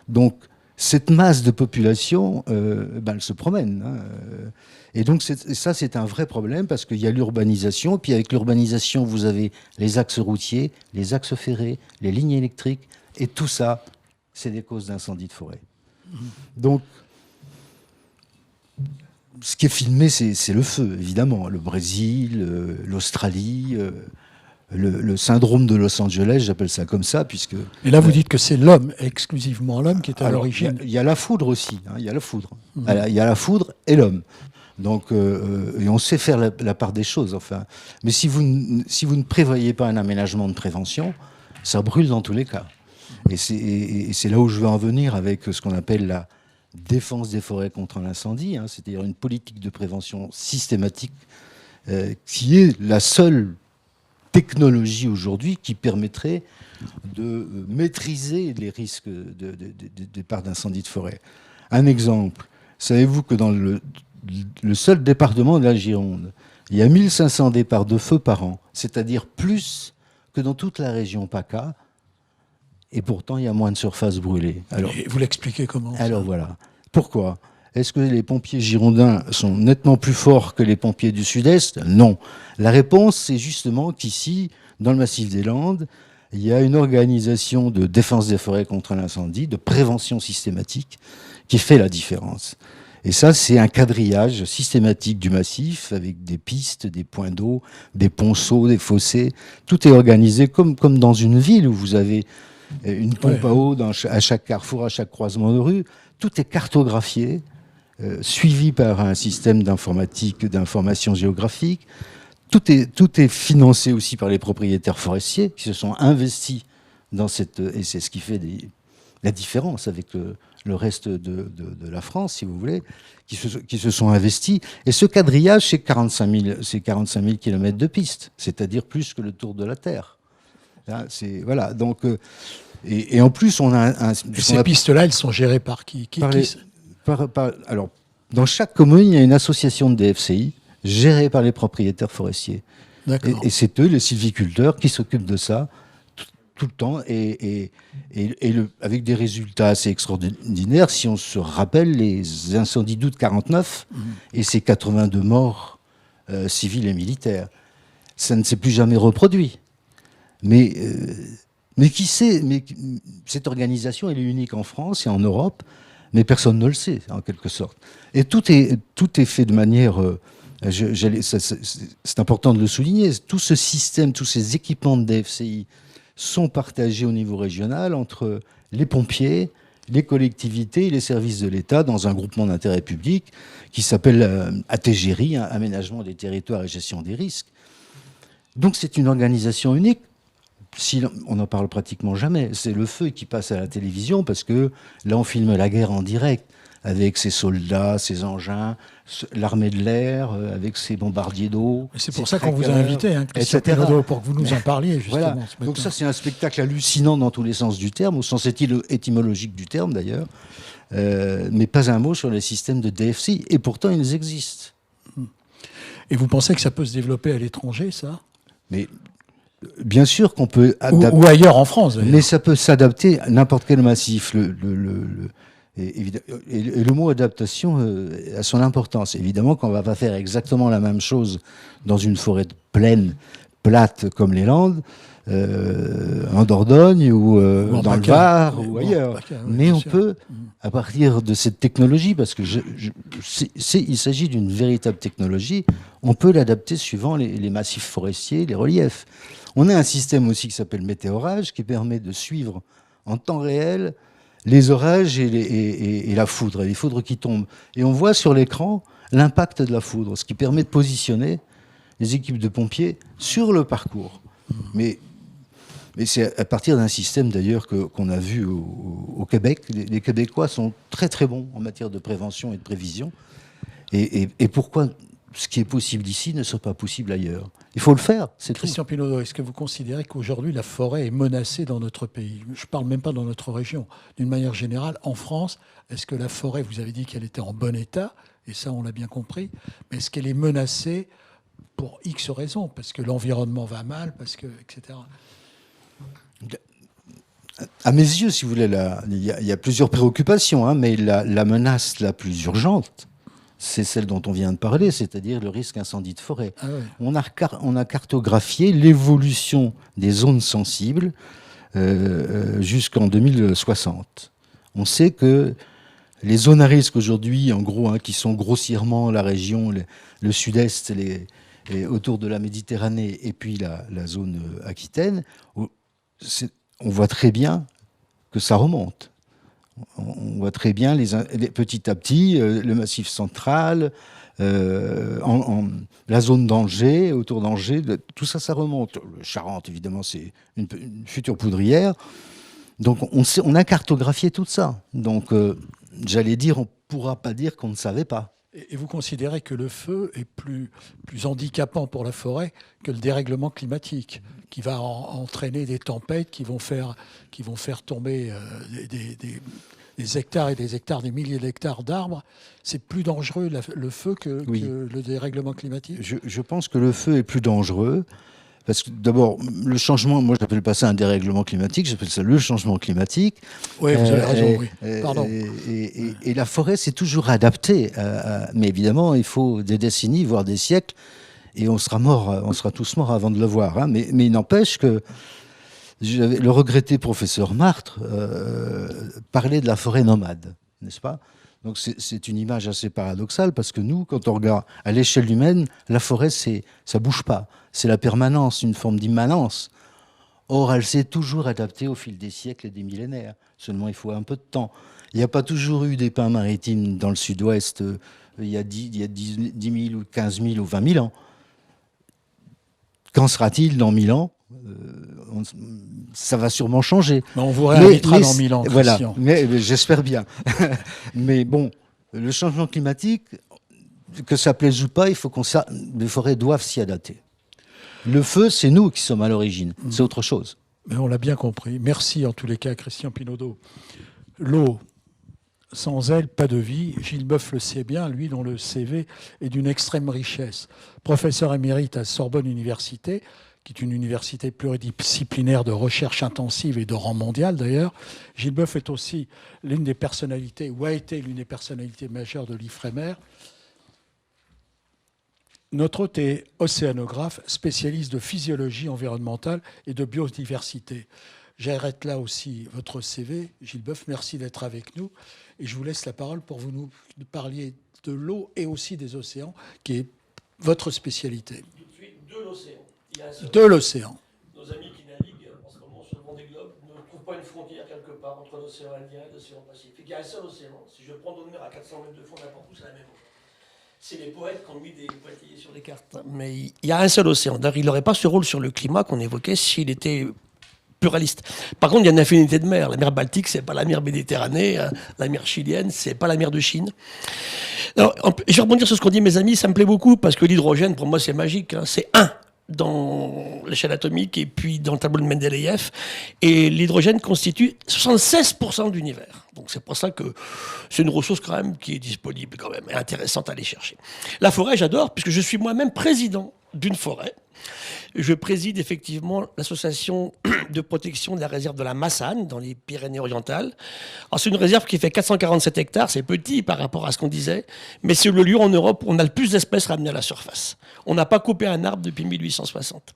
Donc, cette masse de population, elle se promène. Hein. Et donc, ça, c'est un vrai problème parce qu'il y a l'urbanisation. Puis avec l'urbanisation, vous avez les axes routiers, les axes ferrés, les lignes électriques. Et tout ça, c'est des causes d'incendies de forêt. Donc, ce qui est filmé, c'est le feu, évidemment. Le Brésil, l'Australie, le syndrome de Los Angeles, j'appelle ça comme ça, puisque... Et là, vous dites que c'est l'homme, exclusivement l'homme, qui est à l'origine. Il y a la foudre aussi, hein, il y a la foudre. Il y a la foudre et l'homme. Donc, et on sait faire la part des choses, enfin. Mais si vous ne prévoyez pas un aménagement de prévention, ça brûle dans tous les cas. Et c'est là où je veux en venir avec ce qu'on appelle la défense des forêts contre l'incendie, hein, c'est-à-dire une politique de prévention systématique qui est la seule technologie aujourd'hui qui permettrait de maîtriser les risques de départ d'incendie de forêt. Un exemple, savez-vous que dans le seul département de la Gironde, il y a 1500 départs de feu par an, c'est-à-dire plus que dans toute la région PACA, et pourtant il y a moins de surface brûlée. Alors, et vous l'expliquez comment? Alors voilà. Pourquoi? Est-ce que les pompiers girondins sont nettement plus forts que les pompiers du Sud-Est? Non. La réponse, c'est justement qu'ici, dans le massif des Landes, il y a une organisation de défense des forêts contre l'incendie, de prévention systématique, qui fait la différence. Et ça, c'est un quadrillage systématique du massif, avec des pistes, des points d'eau, des ponceaux, des fossés. Tout est organisé comme dans une ville où vous avez une pompe à eau à chaque carrefour, à chaque croisement de rue. Tout est cartographié, suivi par un système d'informatique, d'information géographique. Tout est financé aussi par les propriétaires forestiers qui se sont investis dans cette... Et c'est ce qui fait la différence avec le reste de la France, si vous voulez, qui se sont investis. Et ce quadrillage, c'est 45 000 kilomètres de pistes, c'est-à-dire plus que le tour de la Terre. Là, voilà, donc... Et en plus, on a ces pistes-là, elles sont gérées par qui, alors, dans chaque commune, il y a une association de DFCI gérée par les propriétaires forestiers. Et c'est eux, les sylviculteurs, qui s'occupent de ça tout le temps, avec des résultats assez extraordinaires. Si on se rappelle les incendies d'août 49 et ces 82 morts civils et militaires, ça ne s'est plus jamais reproduit. Mais qui sait, cette organisation, elle est unique en France et en Europe, mais personne ne le sait, en quelque sorte. Et tout est fait de manière... c'est important de le souligner. Tout ce système, tous ces équipements de DFCI sont partagés au niveau régional entre les pompiers, les collectivités et les services de l'État dans un groupement d'intérêt public qui s'appelle ATGRI, Aménagement des territoires et gestion des risques. Donc c'est une organisation unique. On n'en parle pratiquement jamais. C'est le feu qui passe à la télévision parce que là, on filme la guerre en direct avec ses soldats, ses engins, l'armée de l'air, avec ses bombardiers d'eau. C'est pour ça qu'on vous a invité, Christian Pinaudot, pour que vous nous en parliez, justement. Voilà. Donc ça, c'est un spectacle hallucinant dans tous les sens du terme, au sens étymologique du terme, d'ailleurs. Mais pas un mot sur les systèmes de DFCI. Et pourtant, ils existent. Et vous pensez que ça peut se développer à l'étranger, ça? Mais... Bien sûr qu'on peut adapter... Ou ailleurs en France, d'ailleurs. Mais ça peut s'adapter à n'importe quel massif. Et le mot adaptation a son importance. Évidemment qu'on ne va pas faire exactement la même chose dans une forêt pleine, plate comme les Landes, en Dordogne ou dans le Var ou ailleurs. Mais on peut, à partir de cette technologie, parce que il s'agit d'une véritable technologie, on peut l'adapter suivant les massifs forestiers, les reliefs. On a un système aussi qui s'appelle Météorage, qui permet de suivre en temps réel les orages et la foudre, et les foudres qui tombent. Et on voit sur l'écran l'impact de la foudre, ce qui permet de positionner les équipes de pompiers sur le parcours. Mais c'est à partir d'un système d'ailleurs qu'on a vu au Québec. Les Québécois sont très très bons en matière de prévention et de prévision. Et pourquoi ce qui est possible ici ne soit pas possible ailleurs? Il faut le faire, c'est tout. Christian Pinaudot, est-ce que vous considérez qu'aujourd'hui la forêt est menacée dans notre pays? Je ne parle même pas dans notre région. D'une manière générale, en France, est-ce que la forêt, vous avez dit qu'elle était en bon état, et ça on l'a bien compris, mais est-ce qu'elle est menacée pour X raisons, parce que l'environnement va mal, etc. À mes yeux, si vous voulez, il y a plusieurs préoccupations, hein, mais la menace la plus urgente, c'est celle dont on vient de parler, c'est-à-dire le risque incendie de forêt. Ah ouais. On a cartographié l'évolution des zones sensibles jusqu'en 2060. On sait que les zones à risque aujourd'hui, en gros, hein, qui sont grossièrement la région, le sud-est, et autour de la Méditerranée, et puis la zone Aquitaine, on voit très bien que ça remonte. On voit très bien petit à petit le Massif central, la zone d'Angers, autour d'Angers, tout ça, ça remonte. Le Charente, évidemment, c'est une future poudrière. Donc on a cartographié tout ça. Donc j'allais dire, on ne pourra pas dire qu'on ne savait pas. Et vous considérez que le feu est plus handicapant pour la forêt que le dérèglement climatique, qui va entraîner des tempêtes qui vont faire tomber des hectares et des hectares, des milliers d'hectares d'arbres. C'est plus dangereux le feu que le dérèglement climatique? Je pense que le feu est plus dangereux. Parce que d'abord, le changement, moi je n'appelle pas ça un dérèglement climatique, j'appelle ça le changement climatique. Oui, vous avez raison, oui. Pardon. Et la forêt s'est toujours adaptée. Mais évidemment, il faut des décennies, voire des siècles, et on sera tous morts avant de le voir. Hein. Mais il n'empêche que le regretté professeur Martre parlait de la forêt nomade, n'est-ce pas? Donc c'est une image assez paradoxale parce que nous, quand on regarde à l'échelle humaine, la forêt, ça bouge pas. C'est la permanence, une forme d'immanence. Or, elle s'est toujours adaptée au fil des siècles et des millénaires. Seulement, il faut un peu de temps. Il n'y a pas toujours eu des pins maritimes dans le sud-ouest il y a 10 000 ou 15 000 ou 20 000 ans. Qu'en sera-t-il dans 1000 ans? Ça va sûrement changer. Mais on vous réinvitera dans 1000 ans, Christian. Voilà, mais j'espère bien. Mais bon, le changement climatique, que ça plaise ou pas, les forêts doivent s'y adapter. Le feu, c'est nous qui sommes à l'origine. C'est autre chose. Mais on l'a bien compris. Merci en tous les cas, Christian Pinaudot. L'eau, sans elle, pas de vie. Gilles Boeuf le sait bien, lui dont le CV est d'une extrême richesse. Professeur émérite à Sorbonne Université, qui est une université pluridisciplinaire de recherche intensive et de rang mondial d'ailleurs. Gilles Boeuf est aussi l'une des personnalités, ou a été l'une des personnalités majeures de l'IFREMER. Notre hôte est océanographe, spécialiste de physiologie environnementale et de biodiversité. J'arrête là aussi votre CV. Gilles Boeuf, merci d'être avec nous. Et je vous laisse la parole pour vous nous parliez de l'eau et aussi des océans, qui est votre spécialité. Tout de suite, de l'océan. De l'océan. Nos amis qui naviguent en ce moment sur le Vendée Globe ne trouvent pas une frontière quelque part entre l'océan Indien et l'océan Pacifique. Il y a un seul océan. Si je prends l'eau de mer à 400 mètres de fond n'importe où, c'est la même eau. C'est les poètes qui ont mis des pointillés sur les cartes. Mais il y a un seul océan. D'ailleurs, il n'aurait pas ce rôle sur le climat qu'on évoquait s'il était pluraliste. Par contre, il y a une infinité de mers. La mer Baltique, c'est pas la mer Méditerranée. La mer chilienne, c'est pas la mer de Chine. Alors, je vais rebondir sur ce qu'ont dit mes amis. Ça me plaît beaucoup parce que l'hydrogène, pour moi, c'est magique. Hein. C'est dans l'échelle atomique et puis dans le tableau de Mendeleïev. Et l'hydrogène constitue 76% de l'univers. Donc c'est pour ça que c'est une ressource quand même qui est disponible quand même et intéressante à aller chercher. La forêt, j'adore puisque je suis moi-même président d'une forêt. Je préside effectivement l'association de protection de la réserve de la Massane dans les Pyrénées-Orientales. Alors c'est une réserve qui fait 447 hectares, c'est petit par rapport à ce qu'on disait, mais c'est le lieu en Europe où on a le plus d'espèces ramenées à la surface. On n'a pas coupé un arbre depuis 1860.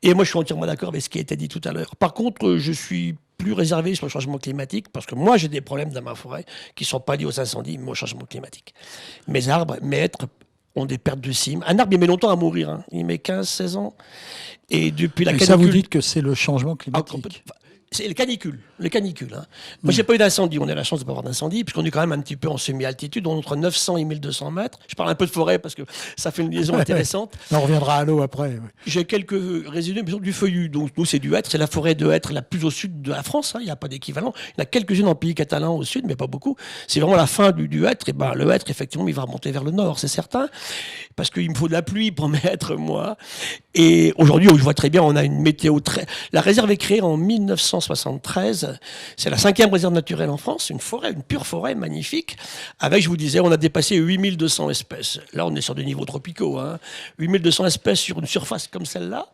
Et moi je suis entièrement d'accord avec ce qui a été dit tout à l'heure. Par contre, je suis plus réservé sur le changement climatique parce que moi j'ai des problèmes dans ma forêt qui ne sont pas liés aux incendies mais au changement climatique. Mes arbres, mes hêtres ont des pertes de cimes. Un arbre, il met longtemps à mourir. Hein. Il met 15-16 ans. Et depuis la canicule... ça, vous dites que c'est le changement climatique. C'est les canicules. Hein. Moi, j'ai pas eu d'incendie. On a la chance de ne pas avoir d'incendie, puisqu'on est quand même un petit peu en semi-altitude, entre 900 et 1200 mètres. Je parle un peu de forêt parce que ça fait une liaison intéressante. On reviendra à l'eau après. Oui. J'ai quelques résidus du feuillu. Donc, nous, c'est du hêtre. C'est la forêt de hêtre la plus au sud de la France. Hein. Il n'y a pas d'équivalent. Il y en a quelques-unes en pays catalan au sud, mais pas beaucoup. C'est vraiment la fin du hêtre. Et ben, le hêtre, effectivement, il va remonter vers le nord, c'est certain. Parce qu'il me faut de la pluie pour mes hêtres, moi. Et aujourd'hui, je vois très bien, on a une météo très... La réserve est créée en 1960. 1973. C'est la 5e réserve naturelle en France, une forêt, une pure forêt magnifique. Avec, je vous disais, on a dépassé 8200 espèces. Là, on est sur des niveaux tropicaux. 8200 espèces sur une surface comme celle-là.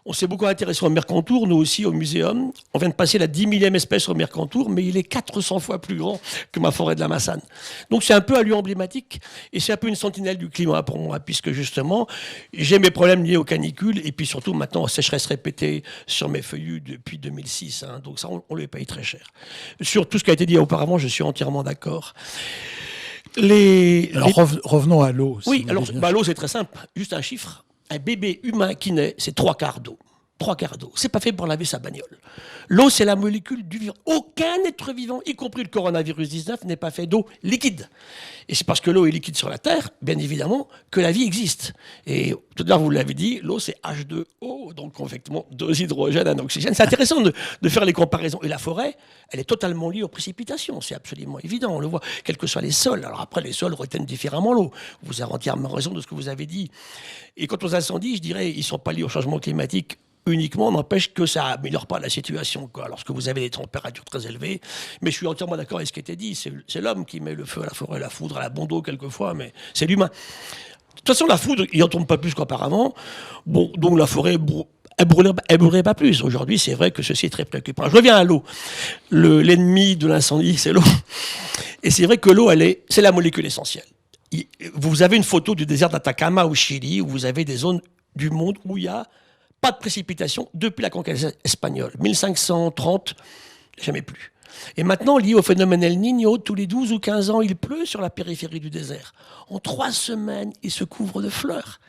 On s'est beaucoup intéressé au Mercantour, nous aussi, au muséum. On vient de passer la 10 000e espèce au Mercantour, mais il est 400 fois plus grand que ma forêt de la Massane. Donc c'est un peu un lieu emblématique, et c'est un peu une sentinelle du climat pour moi, puisque justement, j'ai mes problèmes liés aux canicules, et puis surtout maintenant aux sécheresses répétées sur mes feuillus depuis 2006. Donc ça, on les paye très cher. Sur tout ce qui a été dit auparavant, je suis entièrement d'accord. Revenons à l'eau. Oui, alors l'eau, c'est très simple. Juste un chiffre. Un bébé humain qui naît, c'est 3 quarts d'eau. 3 quarts d'eau. C'est pas fait pour laver sa bagnole. L'eau, c'est la molécule du vivant. Aucun être vivant, y compris le coronavirus 19, n'est pas fait d'eau liquide. Et c'est parce que l'eau est liquide sur la Terre, bien évidemment, que la vie existe. Et tout à l'heure, vous l'avez dit, l'eau, c'est H2O, donc effectivement 2 hydrogènes, 1 oxygène. C'est intéressant de faire les comparaisons. Et la forêt, elle est totalement liée aux précipitations. C'est absolument évident, on le voit, quels que soient les sols. Alors après, les sols retiennent différemment l'eau. Vous avez entièrement raison de ce que vous avez dit. Et quant aux incendies, je dirais, ils ne sont pas liés au changement climatique uniquement, n'empêche que ça améliore pas la situation, lorsque vous avez des températures très élevées. Mais je suis entièrement d'accord avec ce qui a été dit. C'est l'homme qui met le feu à la forêt, à la foudre, à la bombe d'eau quelquefois, mais c'est l'humain. De toute façon, la foudre, il n'en tombe pas plus qu'auparavant. Bon, donc la forêt, elle brûlerait pas plus. Aujourd'hui, c'est vrai que ceci est très préoccupant. Je reviens à l'eau. L'ennemi de l'incendie, c'est l'eau. Et c'est vrai que l'eau, c'est la molécule essentielle. Vous avez une photo du désert d'Atacama au Chili, où vous avez des zones du monde où il y a pas de précipitation depuis la conquête espagnole. 1530, jamais plus. Et maintenant, lié au phénomène El Niño, tous les 12 ou 15 ans, il pleut sur la périphérie du désert. En 3 semaines, il se couvre de fleurs.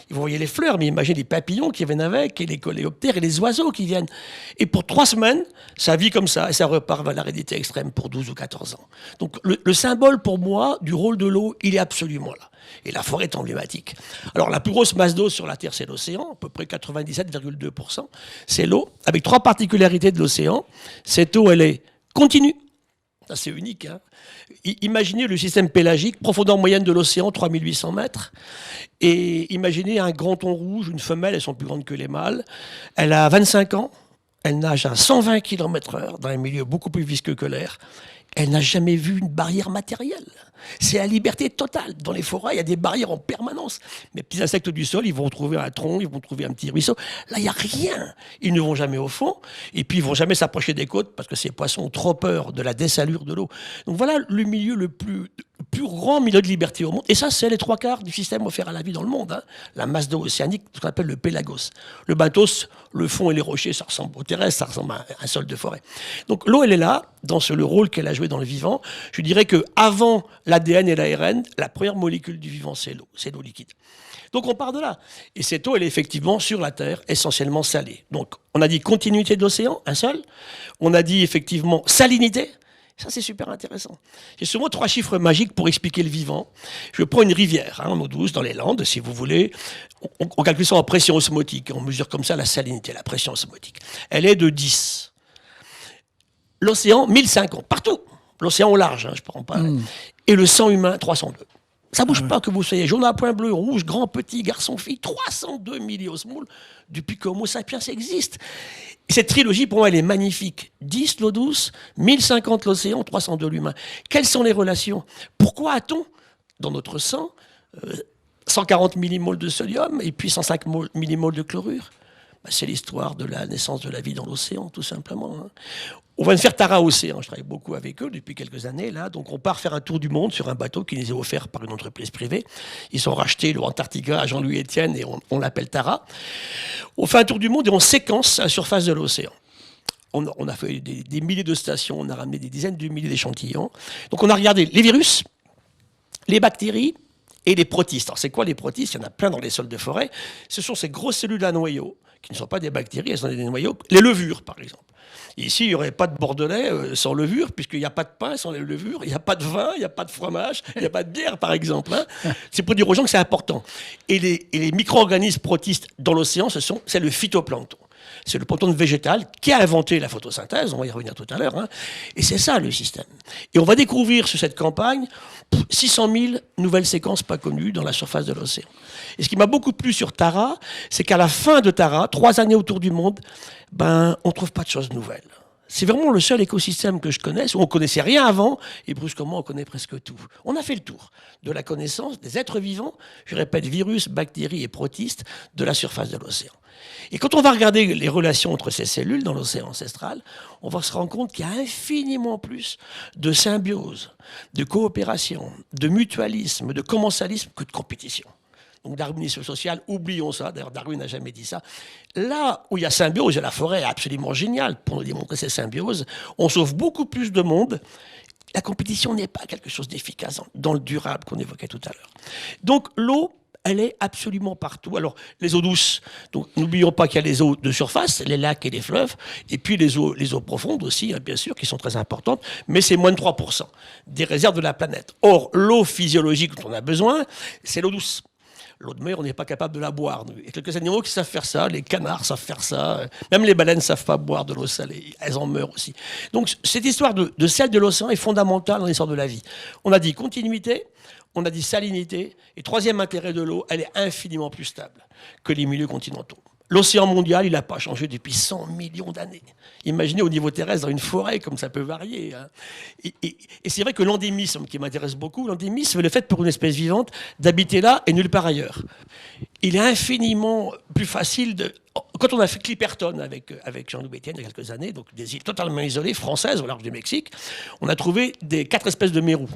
Vous voyez les fleurs, mais imaginez les papillons qui viennent avec, et les coléoptères, et les oiseaux qui viennent. Et pour 3 semaines, ça vit comme ça, et ça repart vers l'aridité extrême pour 12 ou 14 ans. Donc le symbole, pour moi, du rôle de l'eau, il est absolument là. Et la forêt est emblématique. Alors la plus grosse masse d'eau sur la Terre, c'est l'océan, à peu près 97,2%. C'est l'eau, avec 3 particularités de l'océan. Cette eau, elle est continue. Ça, c'est unique. Imaginez le système pélagique, profondeur moyenne de l'océan, 3800 mètres. Et imaginez un grand thon rouge, une femelle, elles sont plus grandes que les mâles. Elle a 25 ans, elle nage à 120 km/h dans un milieu beaucoup plus visqueux que l'air. Elle n'a jamais vu une barrière matérielle. C'est la liberté totale. Dans les forêts, il y a des barrières en permanence. Les petits insectes du sol, ils vont trouver un tronc, ils vont trouver un petit ruisseau. Là, il n'y a rien. Ils ne vont jamais au fond. Et puis, ils ne vont jamais s'approcher des côtes parce que ces poissons ont trop peur de la dessalure de l'eau. Donc voilà le milieu le plus grand milieu de liberté au monde. Et ça, c'est les 3 quarts du système offert à la vie dans le monde. La masse d'eau océanique, ce qu'on appelle le pélagos. Le bathos, le fond et les rochers, ça ressemble au terrestre, ça ressemble à un sol de forêt. Donc l'eau, elle est là, dans le rôle qu'elle a joué dans le vivant. Je dirais qu'avant l'ADN et l'ARN, la première molécule du vivant, c'est l'eau liquide. Donc on part de là. Et cette eau, elle est effectivement sur la Terre, essentiellement salée. Donc on a dit continuité de l'océan, un seul. On a dit effectivement salinité. Ça, c'est super intéressant. J'ai souvent 3 chiffres magiques pour expliquer le vivant. Je prends une rivière, en eau douce, dans les Landes, si vous voulez. On calcule ça en pression osmotique. On mesure comme ça la salinité, la pression osmotique. Elle est de 10. L'océan, 1050, partout. L'océan au large, je ne prends pas. Et le sang humain, 302. Ça ne bouge pas, que vous soyez jaune à point bleu, rouge, grand, petit, garçon, fille, 302 milliosmoles depuis que Homo sapiens existe. Et cette trilogie, pour moi, elle est magnifique. 10 l'eau douce, 1050 l'océan, 302 l'humain. Quelles sont les relations? Pourquoi a-t-on, dans notre sang, 140 millimoles de sodium et puis 105 millimoles de chlorure? C'est l'histoire de la naissance de la vie dans l'océan, tout simplement. On va faire Tara Océan. Je travaille beaucoup avec eux depuis quelques années. Là. Donc on part faire un tour du monde sur un bateau qui nous est offert par une entreprise privée. Ils ont racheté l'Antarctica à Jean-Louis Etienne et on l'appelle Tara. On fait un tour du monde et on séquence la surface de l'océan. On a fait des milliers de stations, on a ramené des dizaines de milliers d'échantillons. Donc on a regardé les virus, les bactéries et les protistes. Alors c'est quoi les protistes? Il y en a plein dans les sols de forêt. Ce sont ces grosses cellules à noyaux qui ne sont pas des bactéries, elles sont des noyaux. Les levures, par exemple. Et ici, il n'y aurait pas de bordelais sans levure, puisqu'il n'y a pas de pain sans les levures, il n'y a pas de vin, il n'y a pas de fromage, il n'y a pas de bière, par exemple. C'est pour dire aux gens que c'est important. Et les micro-organismes protistes dans l'océan, c'est le phytoplancton. C'est le plancton végétal qui a inventé la photosynthèse, on va y revenir tout à l'heure, et c'est ça le système. Et on va découvrir sur cette campagne 600 000 nouvelles séquences pas connues dans la surface de l'océan. Et ce qui m'a beaucoup plu sur Tara, c'est qu'à la fin de Tara, 3 années autour du monde, on ne trouve pas de choses nouvelles. C'est vraiment le seul écosystème que je connaisse où on connaissait rien avant et brusquement on connaît presque tout. On a fait le tour de la connaissance des êtres vivants, je répète, virus, bactéries et protistes de la surface de l'océan. Et quand on va regarder les relations entre ces cellules dans l'océan ancestral, on va se rendre compte qu'il y a infiniment plus de symbiose, de coopération, de mutualisme, de commensalisme que de compétition. Donc darwinisme social, oublions ça, d'ailleurs Darwin n'a jamais dit ça. Là où il y a symbiose, et la forêt est absolument géniale pour nous démontrer ces symbioses, on sauve beaucoup plus de monde. La compétition n'est pas quelque chose d'efficace dans le durable qu'on évoquait tout à l'heure. Donc l'eau, elle est absolument partout. Alors, les eaux douces, donc n'oublions pas qu'il y a les eaux de surface, les lacs et les fleuves, et puis les eaux profondes aussi, hein, bien sûr, qui sont très importantes, mais c'est moins de 3% des réserves de la planète. Or, l'eau physiologique dont on a besoin, c'est l'eau douce. L'eau de mer, on n'est pas capable de la boire. Il y a quelques animaux qui savent faire ça, les canards savent faire ça, même les baleines ne savent pas boire de l'eau salée, elles en meurent aussi. Donc cette histoire de sel de l'océan est fondamentale dans l'histoire de la vie. On a dit continuité, on a dit salinité, et troisième intérêt de l'eau, elle est infiniment plus stable que les milieux continentaux. L'océan mondial, il n'a pas changé depuis 100 millions d'années. Imaginez au niveau terrestre, dans une forêt, comme ça peut varier. Hein. Et c'est vrai que l'endémisme, qui m'intéresse beaucoup, l'endémisme est le fait pour une espèce vivante d'habiter là et nulle part ailleurs. Il est infiniment plus facile de... Quand on a fait Clipperton avec Jean-Louis Etienne il y a quelques années, donc des îles totalement isolées, françaises, au large du Mexique, on a trouvé 4 espèces de mérous.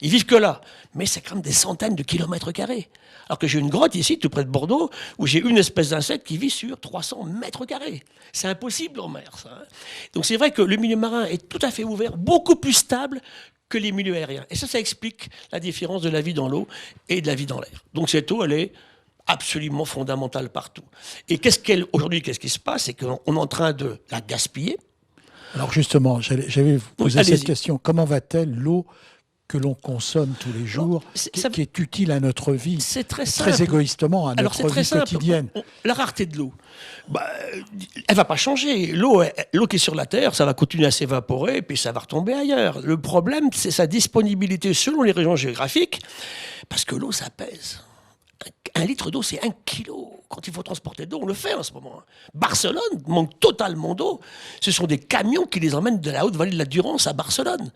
Ils vivent que là, mais c'est quand même des centaines de kilomètres carrés. Alors que j'ai une grotte ici, tout près de Bordeaux, où j'ai une espèce d'insecte qui vit sur 300 mètres carrés. C'est impossible en mer, ça. Hein. Donc c'est vrai que le milieu marin est tout à fait ouvert, beaucoup plus stable que les milieux aériens. Et ça explique la différence de la vie dans l'eau et de la vie dans l'air. Donc cette eau, elle est absolument fondamentale partout. Et aujourd'hui, qu'est-ce qui se passe? C'est qu'on est en train de la gaspiller. Alors justement, j'avais vous poser cette question. Comment va-t-elle l'eau que l'on consomme tous les jours, qui est utile à notre vie, c'est très simple. Très égoïstement à notre vie quotidienne. La rareté de l'eau, elle va pas changer. L'eau qui est sur la Terre, ça va continuer à s'évaporer, puis ça va retomber ailleurs. Le problème, c'est sa disponibilité selon les régions géographiques, parce que l'eau, ça pèse. 1 litre d'eau, c'est 1 kilo. Quand il faut transporter de l'eau, on le fait en ce moment. Barcelone manque totalement d'eau. Ce sont des camions qui les emmènent de la haute vallée de la Durance à Barcelone.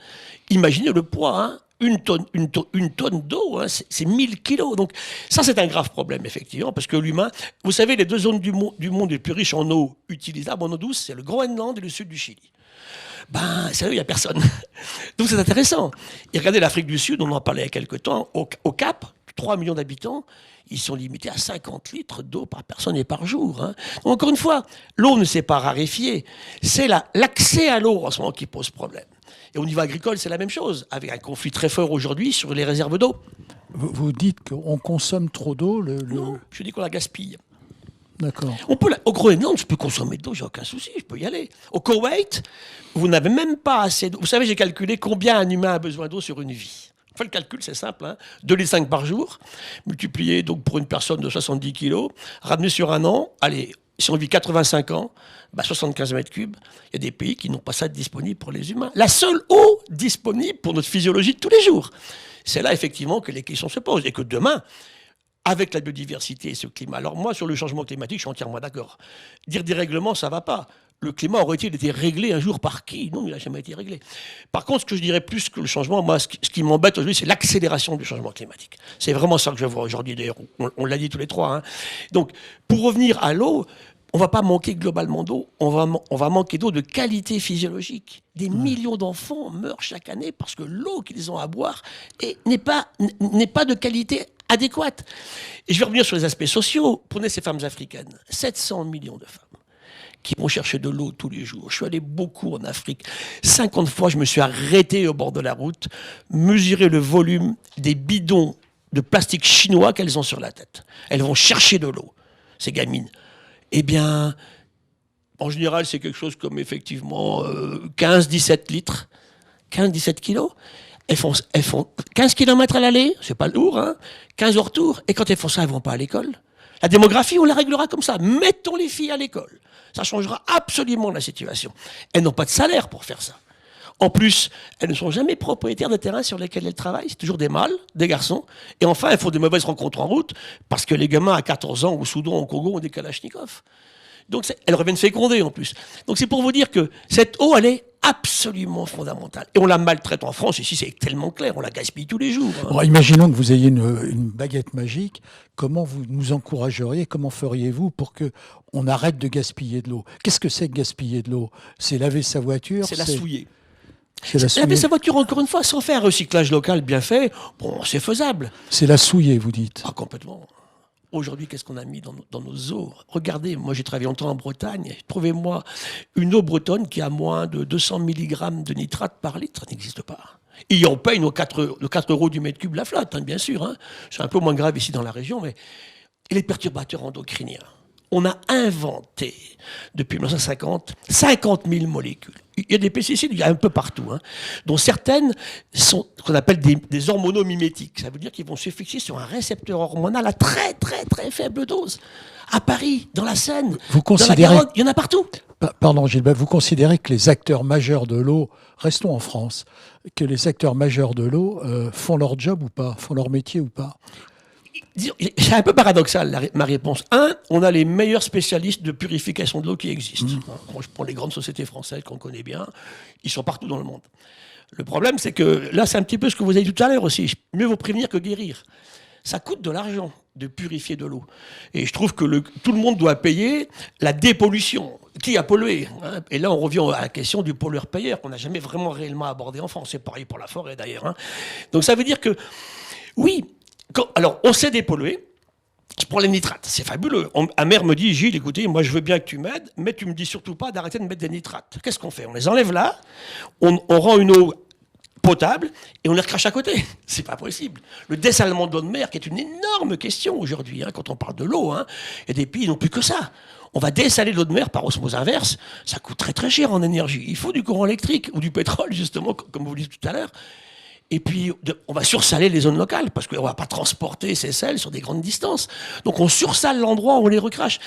Imaginez le poids, hein. Une tonne d'eau, hein, c'est 1000 kilos. Donc ça, c'est un grave problème, effectivement, parce que l'humain... Vous savez, les 2 zones du monde les plus riches en eau utilisable, en eau douce, c'est le Groenland et le sud du Chili. C'est là où il n'y a personne. Donc c'est intéressant. Et regardez l'Afrique du Sud, on en parlait il y a quelque temps, au Cap, 3 millions d'habitants, ils sont limités à 50 litres d'eau par personne et par jour. Hein. Donc, encore une fois, l'eau ne s'est pas raréfiée. C'est l'accès à l'eau en ce moment qui pose problème. Et au niveau agricole, c'est la même chose, avec un conflit très fort aujourd'hui sur les réserves d'eau. Vous dites qu'on consomme trop d'eau Non, je dis qu'on la gaspille. D'accord. Au Groenland, je peux consommer de l'eau, j'ai aucun souci, je peux y aller. Au Koweït, vous n'avez même pas assez d'eau. Vous savez, j'ai calculé combien un humain a besoin d'eau sur une vie. Enfin, le calcul, c'est simple, hein. 2,5 litres par jour, multiplié donc pour une personne de 70 kilos, ramené sur un an, allez, si on vit 85 ans, 75 mètres cubes, il y a des pays qui n'ont pas ça disponible pour les humains. La seule eau disponible pour notre physiologie de tous les jours. C'est là, effectivement, que les questions se posent. Et que demain, avec la biodiversité et ce climat... Alors moi, sur le changement climatique, je suis entièrement d'accord. Dire des règlements, ça ne va pas. Le climat aurait-il été réglé un jour par qui? Non, il n'a jamais été réglé. Par contre, ce que je dirais plus que le changement, moi, ce qui m'embête aujourd'hui, c'est l'accélération du changement climatique. C'est vraiment ça que je vois aujourd'hui, d'ailleurs. On l'a dit tous les trois. Hein. Donc, pour revenir à l'eau, on ne va pas manquer globalement d'eau, on va manquer d'eau de qualité physiologique. Des millions d'enfants meurent chaque année parce que l'eau qu'ils ont à boire n'est pas de qualité adéquate. Et je vais revenir sur les aspects sociaux. Prenez ces femmes africaines, 700 millions de femmes qui vont chercher de l'eau tous les jours. Je suis allé beaucoup en Afrique. 50 fois, je me suis arrêté au bord de la route, mesurer le volume des bidons de plastique chinois qu'elles ont sur la tête. Elles vont chercher de l'eau, ces gamines. Eh bien, en général, c'est quelque chose comme effectivement 15-17 litres, 15-17 kilos. Elles font 15 km à l'aller, c'est pas lourd, hein, 15 au retour. Et quand elles font ça, elles vont pas à l'école. La démographie, on la réglera comme ça. Mettons les filles à l'école. Ça changera absolument la situation. Elles n'ont pas de salaire pour faire ça. En plus, elles ne sont jamais propriétaires des terrains sur lesquels elles travaillent. C'est toujours des mâles, des garçons. Et enfin, elles font des mauvaises rencontres en route parce que les gamins à 14 ans au Soudan, au Congo, ont des kalachnikovs. Donc elles reviennent féconder en plus. Donc c'est pour vous dire que cette eau, elle est absolument fondamentale. Et on la maltraite en France, ici c'est tellement clair, on la gaspille tous les jours. Alors, imaginons que vous ayez une baguette magique, comment vous nous encourageriez, comment feriez-vous pour que on arrête de gaspiller de l'eau? Qu'est-ce que c'est que gaspiller de l'eau? C'est laver sa voiture? C'est la souiller. C'est la souiller. Laver sa voiture, encore une fois, sans faire un recyclage local bien fait, bon, c'est faisable. C'est la souiller, vous dites? Ah, complètement. Aujourd'hui, qu'est-ce qu'on a mis dans nos eaux? Regardez, moi j'ai travaillé longtemps en Bretagne. Trouvez-moi une eau bretonne qui a moins de 200 mg de nitrate par litre. Ça n'existe pas. Et on paye nos 4 € du mètre cube la flotte, hein, bien sûr. Hein. C'est un peu moins grave ici dans la région, mais et les perturbateurs endocriniens. On a inventé, depuis 1950, 50 000 molécules. Il y a des pesticides, il y a un peu partout, hein, dont certaines sont ce qu'on appelle des hormonomimétiques. Ça veut dire qu'ils vont se fixer sur un récepteur hormonal à très, très, très faible dose. À Paris, dans la Seine, vous dans la Garonne, il y en a partout. Pardon, Gilbert, vous considérez que les acteurs majeurs de l'eau, restons en France, que les acteurs majeurs de l'eau font leur job ou pas, font leur métier ou pas? C'est un peu paradoxal, ma réponse. On a les meilleurs spécialistes de purification de l'eau qui existent. Moi, je prends les grandes sociétés françaises qu'on connaît bien. Ils sont partout dans le monde. Le problème, c'est que là, c'est un petit peu ce que vous avez dit tout à l'heure aussi. Mieux vaut prévenir que guérir. Ça coûte de l'argent de purifier de l'eau. Et je trouve que tout le monde doit payer la dépollution. Qui a pollué, hein? Et là, on revient à la question du pollueur-payeur qu'on n'a jamais vraiment réellement abordé en France. C'est pareil pour la forêt, d'ailleurs. Hein. Donc, ça veut dire que, oui, alors, on sait dépolluer. Je prends les nitrates, c'est fabuleux. Un maire me dit, Gilles, écoutez, moi je veux bien que tu m'aides, mais tu me dis surtout pas d'arrêter de mettre des nitrates. Qu'est-ce qu'on fait? On les enlève là, on rend une eau potable et on les recrache à côté. C'est pas possible. Le dessalement de l'eau de mer, qui est une énorme question aujourd'hui, hein, quand on parle de l'eau, hein, il y a des pays qui n'ont plus que ça. On va dessaler l'eau de mer par osmose inverse, ça coûte très très cher en énergie. Il faut du courant électrique ou du pétrole, justement, comme vous le dites tout à l'heure. Et puis, on va sursaler les zones locales, parce qu'on ne va pas transporter ces sels sur des grandes distances. Donc, on sursale l'endroit où on les recrache.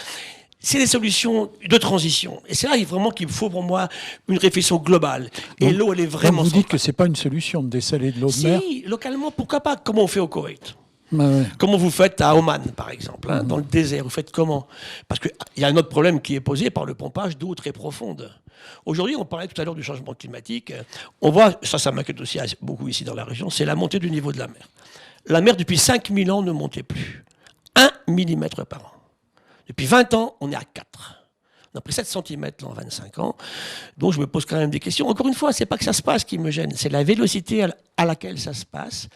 C'est des solutions de transition. Et c'est là vraiment qu'il faut, pour moi, une réflexion globale. Et donc, l'eau, elle est vraiment... Vous dites que ce n'est pas une solution de dessaler de l'eau de mer? Si, localement, pourquoi pas? Comment on fait au Koweït? Ouais. Comment vous faites à Oman, par exemple, hein, dans le désert? Vous faites comment? Parce qu'il y a un autre problème qui est posé par le pompage d'eau très profonde. Aujourd'hui, on parlait tout à l'heure du changement climatique. On voit, ça m'inquiète aussi beaucoup ici dans la région, c'est la montée du niveau de la mer. La mer, depuis 5000 ans, ne montait plus. 1 mm par an. Depuis 20 ans, on est à 4. On a pris 7 cm en 25 ans. Donc, je me pose quand même des questions. Encore une fois, c'est pas que ça se passe qui me gêne, c'est la vélocité à laquelle ça se passe.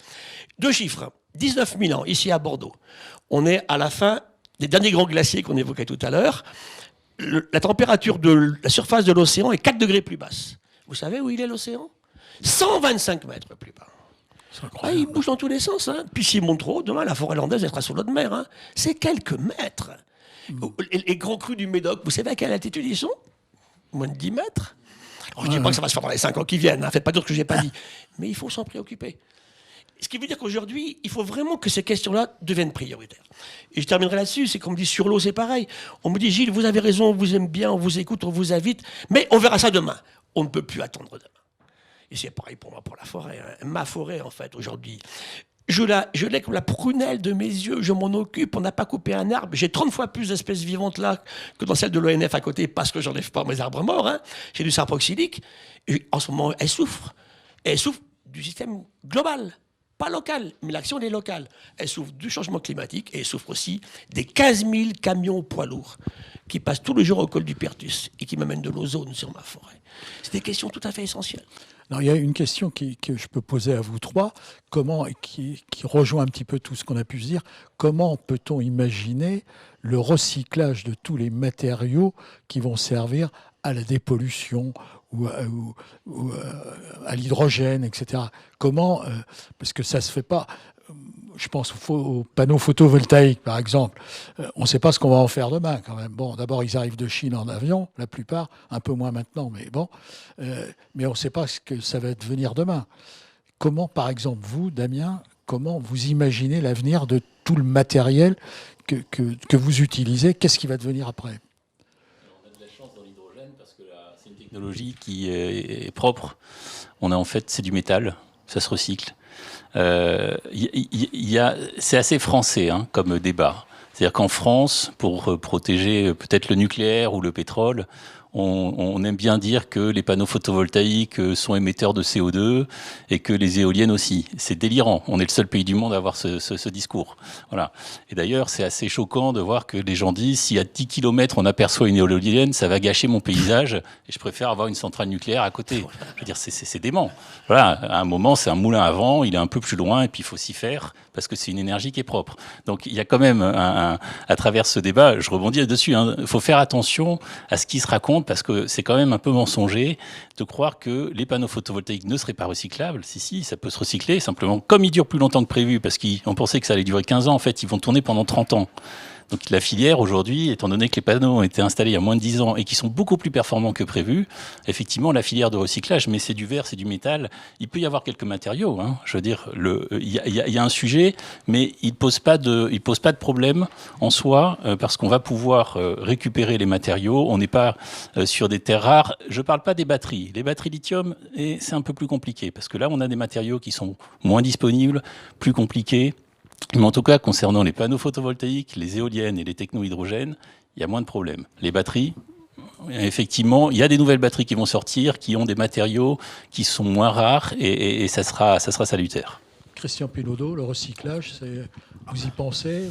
2 chiffres. 19 000 ans, ici à Bordeaux. On est à la fin des derniers grands glaciers qu'on évoquait tout à l'heure. La température de la surface de l'océan est 4 degrés plus basse. Vous savez où il est l'océan? 125 mètres plus bas. Ah, il bouge dans tous les sens. Hein. Puis s'il monte trop haut, demain la forêt landaise sera sous l'eau de mer. Hein. C'est quelques mètres. Les grands crus du Médoc, vous savez à quelle altitude ils sont? Moins de 10 mètres. Alors, je ne dis pas que ça va se faire dans les 5 ans qui viennent. Hein. Faites pas dire ce que je n'ai pas dit. Mais il faut s'en préoccuper. Ce qui veut dire qu'aujourd'hui, il faut vraiment que ces questions-là deviennent prioritaires. Et je terminerai là-dessus, c'est qu'on me dit sur l'eau, c'est pareil. On me dit, Gilles, vous avez raison, on vous aime bien, on vous écoute, on vous invite, mais on verra ça demain. On ne peut plus attendre demain. Et c'est pareil pour moi, pour la forêt. Hein. Ma forêt, en fait, aujourd'hui, je l'ai comme la prunelle de mes yeux, je m'en occupe, on n'a pas coupé un arbre. J'ai 30 fois plus d'espèces vivantes là que dans celle de l'ONF à côté, parce que j'enlève pas mes arbres morts. Hein. J'ai du sarproxylique. Et en ce moment, elle souffre. Et elle souffre du système global. Pas local, mais l'action elle est locale. Elle souffre du changement climatique et elle souffre aussi des 15 000 camions poids lourds qui passent tous les jours au col du Pertus et qui m'amènent de l'ozone sur ma forêt. C'est des questions tout à fait essentielles. Alors, il y a une question que je peux poser à vous trois, qui rejoint un petit peu tout ce qu'on a pu se dire. Comment peut-on imaginer le recyclage de tous les matériaux qui vont servir à la dépollution ou à l'hydrogène, etc. Comment, parce que ça ne se fait pas, je pense aux panneaux photovoltaïques, par exemple. On ne sait pas ce qu'on va en faire demain, quand même. Bon, d'abord, ils arrivent de Chine en avion, la plupart, un peu moins maintenant, mais bon. Mais on ne sait pas ce que ça va devenir demain. Comment, par exemple, vous, Damien, comment vous imaginez l'avenir de tout le matériel que vous utilisez? Qu'est-ce qui va devenir après? On a de la chance dans l'hydrogène parce que c'est une technologie qui est propre. On a en fait, c'est du métal, ça se recycle. C'est assez français hein, comme débat. C'est-à-dire qu'en France, pour protéger peut-être le nucléaire ou le pétrole, on aime bien dire que les panneaux photovoltaïques sont émetteurs de CO2 et que les éoliennes aussi. C'est délirant. On est le seul pays du monde à avoir ce discours. Voilà. Et d'ailleurs, c'est assez choquant de voir que les gens disent si à 10 km on aperçoit une éolienne, ça va gâcher mon paysage et je préfère avoir une centrale nucléaire à côté. Je veux dire, c'est dément. Voilà. À un moment, c'est un moulin à vent, il est un peu plus loin et puis il faut s'y faire parce que c'est une énergie qui est propre. Donc il y a quand même, à travers ce débat, je rebondis dessus, il faut faire attention à ce qui se raconte parce que c'est quand même un peu mensonger de croire que les panneaux photovoltaïques ne seraient pas recyclables. Si, ça peut se recycler, simplement, comme ils durent plus longtemps que prévu, parce qu'on pensait que ça allait durer 15 ans, en fait, ils vont tourner pendant 30 ans. Donc la filière, aujourd'hui, étant donné que les panneaux ont été installés il y a moins de 10 ans et qui sont beaucoup plus performants que prévu, effectivement, la filière de recyclage, mais c'est du verre, c'est du métal, il peut y avoir quelques matériaux. Je veux dire, il y a un sujet, mais il pose pas de problème en soi, parce qu'on va pouvoir récupérer les matériaux. On n'est pas sur des terres rares. Je parle pas des batteries. Les batteries lithium, c'est un peu plus compliqué, parce que là, on a des matériaux qui sont moins disponibles, plus compliqués. Mais en tout cas, concernant les panneaux photovoltaïques, les éoliennes et les techno-hydrogènes, il y a moins de problèmes. Les batteries, effectivement, il y a des nouvelles batteries qui vont sortir, qui ont des matériaux qui sont moins rares et ça sera salutaire. Christian Pinaudot, le recyclage, vous y pensez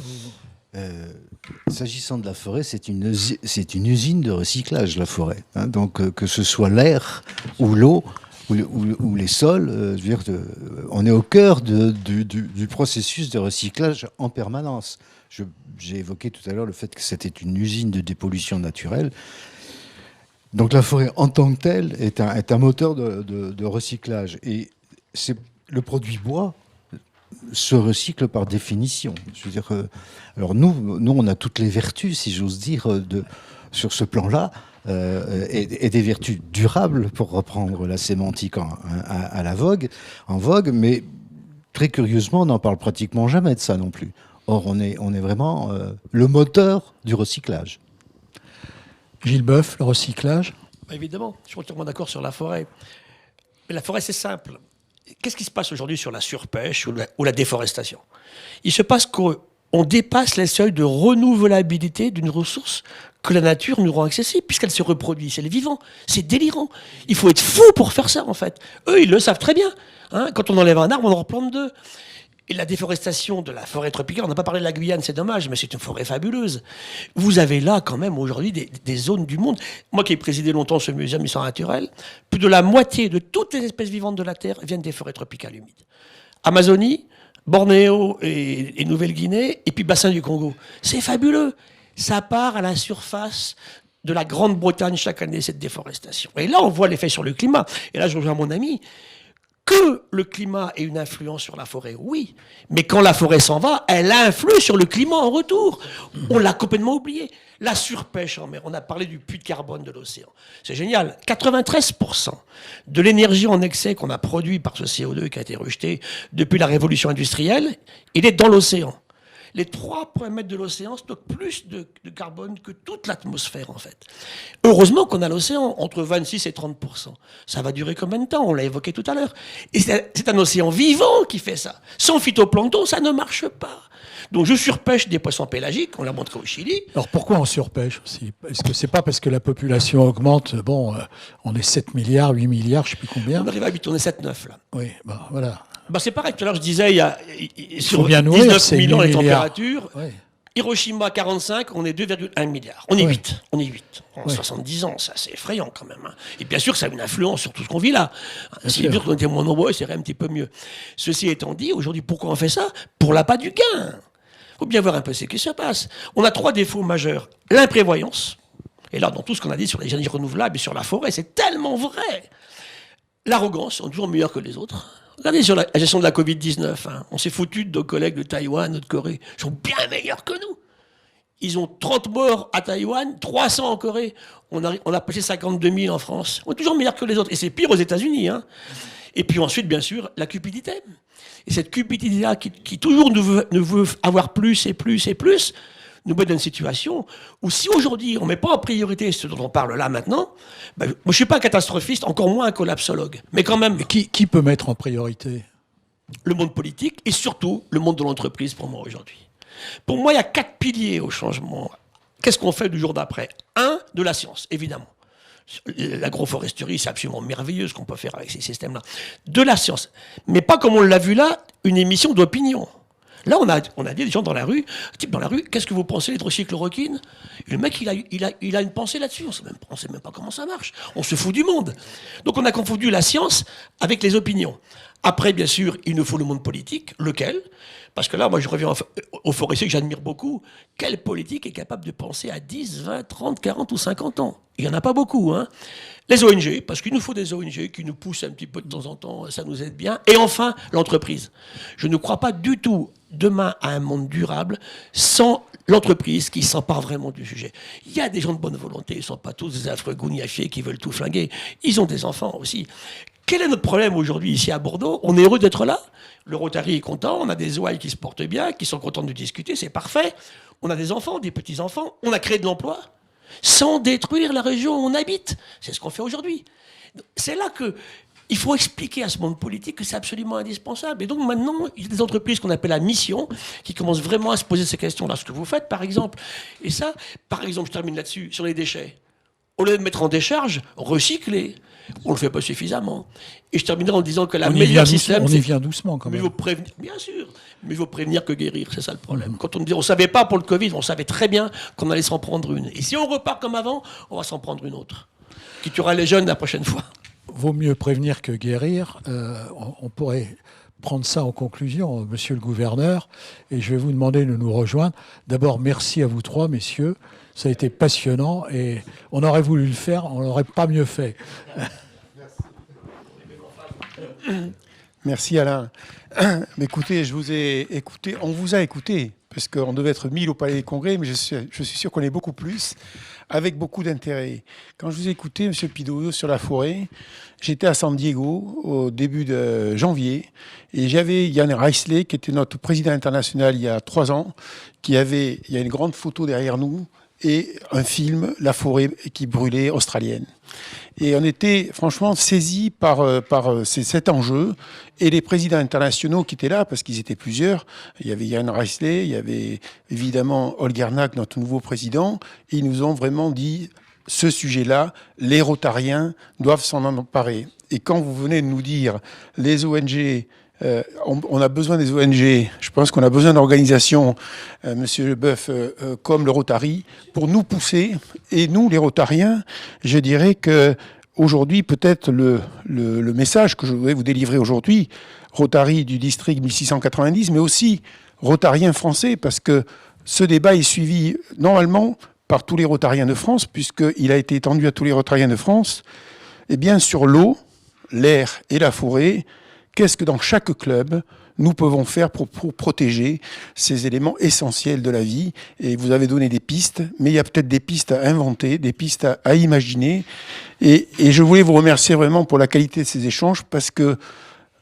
S'agissant de la forêt, c'est une usine de recyclage, la forêt. Donc, que ce soit l'air ou l'eau, ou les sols, je veux dire, on est au cœur du processus de recyclage en permanence. J'ai évoqué tout à l'heure le fait que c'était une usine de dépollution naturelle. Donc la forêt en tant que telle est un moteur de recyclage. Et le produit bois se recycle par définition. Je veux dire, alors nous, on a toutes les vertus, si j'ose dire, sur ce plan-là. Et des vertus durables, pour reprendre la sémantique en vogue, mais très curieusement, on n'en parle pratiquement jamais de ça non plus. Or, on est vraiment le moteur du recyclage. Gilles Boeuf, le recyclage ? Évidemment, je suis entièrement d'accord sur la forêt. Mais la forêt, c'est simple. Qu'est-ce qui se passe aujourd'hui sur la surpêche ou la déforestation ? Il se passe qu'on dépasse les seuils de renouvelabilité d'une ressource que la nature nous rend accessible, puisqu'elle se reproduit. C'est le vivant. C'est délirant. Il faut être fou pour faire ça, en fait. Eux, ils le savent très bien. Quand on enlève un arbre, on en replante deux. Et la déforestation de la forêt tropicale, on n'a pas parlé de la Guyane, c'est dommage, mais c'est une forêt fabuleuse. Vous avez là, quand même, aujourd'hui, des zones du monde. Moi qui ai présidé longtemps ce musée d'histoire naturelle, plus de la moitié de toutes les espèces vivantes de la Terre viennent des forêts tropicales humides. Amazonie, Bornéo et Nouvelle-Guinée, et puis bassin du Congo. C'est fabuleux. Ça part à la surface de la Grande-Bretagne chaque année, cette déforestation. Et là, on voit l'effet sur le climat. Et là, je rejoins mon ami. Que le climat ait une influence sur la forêt, oui. Mais quand la forêt s'en va, elle influe sur le climat en retour. On l'a complètement oublié. La surpêche en mer, on a parlé du puits de carbone de l'océan. C'est génial. 93% de l'énergie en excès qu'on a produit par ce CO2 qui a été rejeté depuis la révolution industrielle, il est dans l'océan. Les 3 premiers mètres de l'océan stockent plus de carbone que toute l'atmosphère, en fait. Heureusement qu'on a l'océan, entre 26 et 30%. Ça va durer combien de temps ? On l'a évoqué tout à l'heure. Et c'est un océan vivant qui fait ça. Sans phytoplancton, ça ne marche pas. Donc je surpêche des poissons pélagiques, on l'a montré au Chili. Alors pourquoi on surpêche aussi ? Est-ce que c'est pas parce que la population augmente ? On est 7 milliards, 8 milliards, je ne sais plus combien. On arrive à 8, on est 7-9 là. Oui, voilà. C'est pareil, tout à l'heure je disais, il y a sur bien nourrir, 19 millions les températures. Ouais. Hiroshima 45, on est 2,1 milliards. On est 8. On est 8. En 70 ans, c'est assez effrayant quand même. Et bien sûr, ça a une influence sur tout ce qu'on vit là. C'est sûr qu'on était moins nombreux, c'est un petit peu mieux. Ceci étant dit, aujourd'hui, pourquoi on fait ça ? Pour l'appât du gain. Il faut bien voir un peu ce qui se passe. On a 3 défauts majeurs. L'imprévoyance. Et là, dans tout ce qu'on a dit sur les énergies renouvelables et sur la forêt, c'est tellement vrai. L'arrogance, on est toujours meilleurs que les autres. Regardez sur la gestion de la Covid-19. On s'est foutu de nos collègues de Taïwan, de Corée. Ils sont bien meilleurs que nous. Ils ont 30 morts à Taïwan, 300 en Corée. On a passé 52 000 en France. On est toujours meilleurs que les autres. Et c'est pire aux États-Unis. Et puis ensuite, bien sûr, la cupidité. Et cette cupidité-là qui toujours ne veut avoir plus et plus et plus, nous met dans une situation où si aujourd'hui on ne met pas en priorité ce dont on parle là maintenant, moi je ne suis pas un catastrophiste, encore moins un collapsologue. Mais quand même... Qui peut mettre en priorité ? Le monde politique et surtout le monde de l'entreprise pour moi aujourd'hui. Pour moi, il y a 4 piliers au changement. Qu'est-ce qu'on fait du jour d'après? Un, de la science, évidemment. L'agroforesterie, c'est absolument merveilleux ce qu'on peut faire avec ces systèmes-là. De la science. Mais pas comme on l'a vu là, une émission d'opinion. Là, on a dit des gens dans la rue, qu'est-ce que vous pensez de l'hydroxychloroquine? Et le mec, il a une pensée là-dessus. On ne sait même pas comment ça marche. On se fout du monde. Donc on a confondu la science avec les opinions. Après, bien sûr, il nous faut le monde politique. Lequel? Parce que là, moi, je reviens au forestier que j'admire beaucoup. Quel politique est capable de penser à 10, 20, 30, 40 ou 50 ans? Il n'y en a pas beaucoup, hein. Les ONG, parce qu'il nous faut des ONG qui nous poussent un petit peu de temps en temps, ça nous aide bien. Et enfin, l'entreprise. Je ne crois pas du tout demain à un monde durable sans l'entreprise qui s'empare vraiment du sujet. Il y a des gens de bonne volonté, ils ne sont pas tous des affreux gougnafiers qui veulent tout flinguer. Ils ont des enfants aussi. Quel est notre problème aujourd'hui ici à Bordeaux? On est heureux d'être là. Le Rotary est content, on a des OAI qui se portent bien, qui sont contents de discuter, c'est parfait. On a des enfants, des petits-enfants, on a créé de l'emploi sans détruire la région où on habite. C'est ce qu'on fait aujourd'hui. C'est là qu'il faut expliquer à ce monde politique que c'est absolument indispensable. Et donc maintenant, il y a des entreprises qu'on appelle à mission qui commencent vraiment à se poser ces questions-là. Ce que vous faites, par exemple. Et ça, par exemple, je termine là-dessus, sur les déchets. Au lieu de mettre en décharge, recycler. On ne le fait pas suffisamment. Et je terminerai en disant que la meilleure système... On y vient doucement quand même. Bien sûr, mais il faut prévenir que guérir, c'est ça le problème. Quand on ne savait pas pour le Covid, on savait très bien qu'on allait s'en prendre une. Et si on repart comme avant, on va s'en prendre une autre. Qui tuera les jeunes la prochaine fois. Vaut mieux prévenir que guérir. On pourrait prendre ça en conclusion, monsieur le gouverneur, et je vais vous demander de nous rejoindre. D'abord, merci à vous trois, messieurs. Ça a été passionnant et on aurait voulu le faire, on l'aurait pas mieux fait. Merci Alain. Mais écoutez, je vous ai écouté, on vous a écouté, parce qu'on devait être 1000 au Palais des Congrès, mais je suis sûr qu'on est beaucoup plus, avec beaucoup d'intérêt. Quand je vous ai écouté, M. Pido, sur la forêt, j'étais à San Diego au début de janvier, et j'avais Yann Reisley, qui était notre président international il y a 3 ans, il y a une grande photo derrière nous, et un film, La forêt qui brûlait, australienne. Et on était franchement saisis par cet enjeu. Et les présidents internationaux qui étaient là, parce qu'ils étaient plusieurs, il y avait Yann Reisley, il y avait évidemment Holger Nack, notre nouveau président, ils nous ont vraiment dit, ce sujet-là, les Rotariens doivent s'en emparer. Et quand vous venez de nous dire, les ONG... on a besoin des ONG, je pense qu'on a besoin d'organisations, Monsieur Leboeuf, comme le Rotary, pour nous pousser. Et nous, les Rotariens, je dirais que aujourd'hui, peut-être le message que je voudrais vous délivrer aujourd'hui, Rotary du district 1690, mais aussi Rotariens français, parce que ce débat est suivi normalement par tous les Rotariens de France, puisqu'il a été étendu à tous les Rotariens de France, et bien sur l'eau, l'air et la forêt. Qu'est-ce que dans chaque club, nous pouvons faire pour protéger ces éléments essentiels de la vie? Et vous avez donné des pistes, mais il y a peut-être des pistes à inventer, des pistes à imaginer. Et je voulais vous remercier vraiment pour la qualité de ces échanges, parce que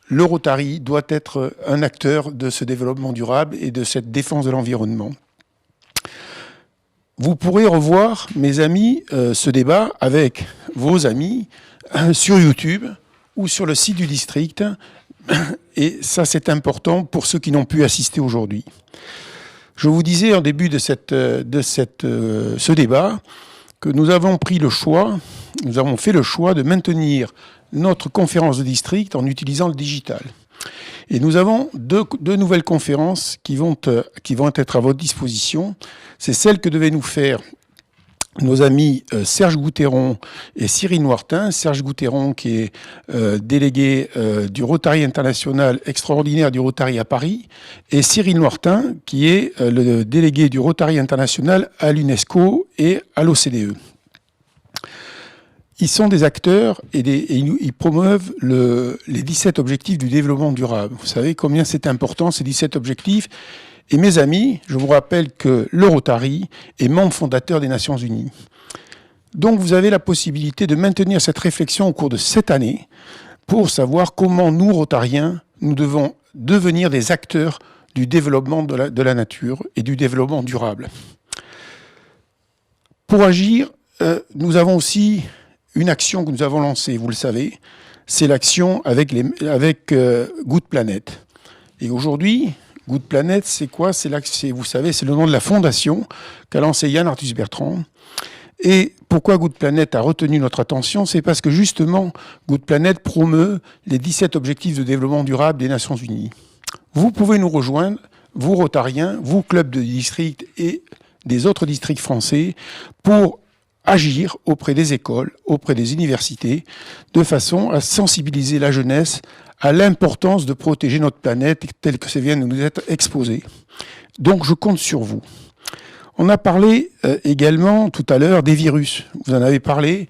le Rotary doit être un acteur de ce développement durable et de cette défense de l'environnement. Vous pourrez revoir, mes amis, ce débat avec vos amis sur YouTube ou sur le site du district. Et ça, c'est important pour ceux qui n'ont pu assister aujourd'hui. Je vous disais en début de ce débat que nous avons fait le choix de maintenir notre conférence de district en utilisant le digital. Et nous avons deux nouvelles conférences qui vont être à votre disposition. C'est celle que devaient nous faire nos amis Serge Goutheyron et Cyril Noirtin. Serge Goutheyron qui est délégué du Rotary International extraordinaire du Rotary à Paris, et Cyril Noirtin qui est le délégué du Rotary International à l'UNESCO et à l'OCDE. Ils sont des acteurs et ils promeuvent les 17 objectifs du développement durable. Vous savez combien c'est important ces 17 objectifs. Et mes amis, je vous rappelle que le Rotary est membre fondateur des Nations Unies. Donc vous avez la possibilité de maintenir cette réflexion au cours de cette année pour savoir comment nous, Rotariens, nous devons devenir des acteurs du développement de la nature et du développement durable. Pour agir, nous avons aussi une action que nous avons lancée, vous le savez, c'est l'action avec Good Planet. Et aujourd'hui, Good Planet, c'est quoi? Vous savez, c'est le nom de la fondation qu'a lancé Yann Arthus Bertrand. Et pourquoi Good Planet a retenu notre attention? C'est parce que justement, Good Planet promeut les 17 objectifs de développement durable des Nations Unies. Vous pouvez nous rejoindre, vous Rotariens, vous clubs de district et des autres districts français, pour agir auprès des écoles, auprès des universités, de façon à sensibiliser la jeunesse à l'importance de protéger notre planète telle que ça vient de nous être exposé. Donc je compte sur vous. On a parlé également tout à l'heure des virus. Vous en avez parlé.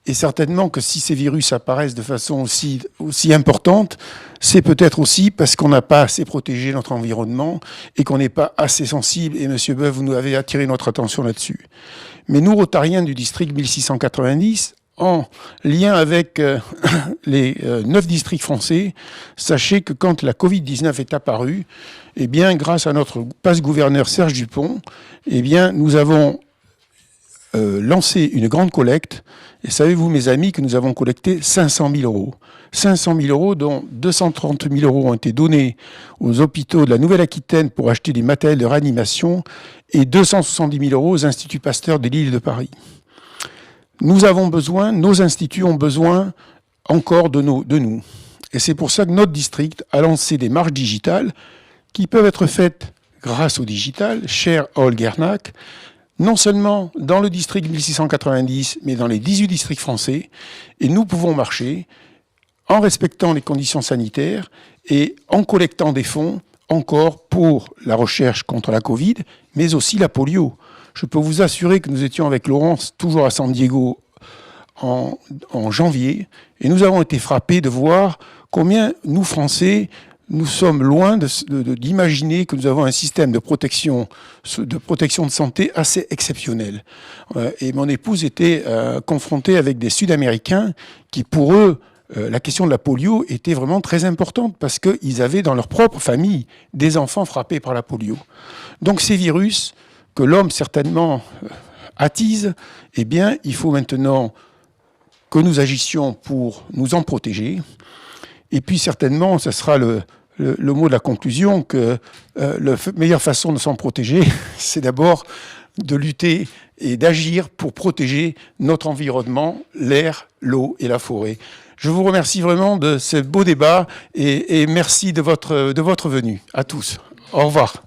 Et certainement que si ces virus apparaissent de façon aussi importante, c'est peut-être aussi parce qu'on n'a pas assez protégé notre environnement et qu'on n'est pas assez sensible. Et Monsieur Boeuf, vous nous avez attiré notre attention là-dessus. Mais nous, Rotariens du district 1690, en lien avec les 9 districts français, sachez que quand la Covid-19 est apparue, eh bien, grâce à notre passe-gouverneur Serge Dupont, eh bien, nous avons lancé une grande collecte. Et savez-vous, mes amis, que nous avons collecté 500 000 euros. 500 000 euros, dont 230 000 euros ont été donnés aux hôpitaux de la Nouvelle-Aquitaine pour acheter des matériels de réanimation et 270 000 euros aux instituts Pasteur de l'île de Paris. Nous avons besoin, nos instituts ont besoin encore de nous. Et c'est pour ça que notre district a lancé des marches digitales qui peuvent être faites grâce au digital, cher Olgernac, non seulement dans le district 1690, mais dans les 18 districts français. Et nous pouvons marcher en respectant les conditions sanitaires et en collectant des fonds encore pour la recherche contre la Covid, mais aussi la polio. Je peux vous assurer que nous étions avec Laurence toujours à San Diego en janvier, et nous avons été frappés de voir combien nous, Français, nous sommes loin d'imaginer que nous avons un système de protection de santé assez exceptionnel. Et mon épouse était confrontée avec des Sud-Américains qui, pour eux, la question de la polio était vraiment très importante parce qu'ils avaient dans leur propre famille des enfants frappés par la polio. Donc ces virus que l'homme certainement attise, eh bien, il faut maintenant que nous agissions pour nous en protéger. Et puis certainement, ce sera le mot de la conclusion, que la meilleure façon de s'en protéger, c'est d'abord de lutter et d'agir pour protéger notre environnement, l'air, l'eau et la forêt. Je vous remercie vraiment de ce beau débat et merci de votre venue. À tous. Au revoir.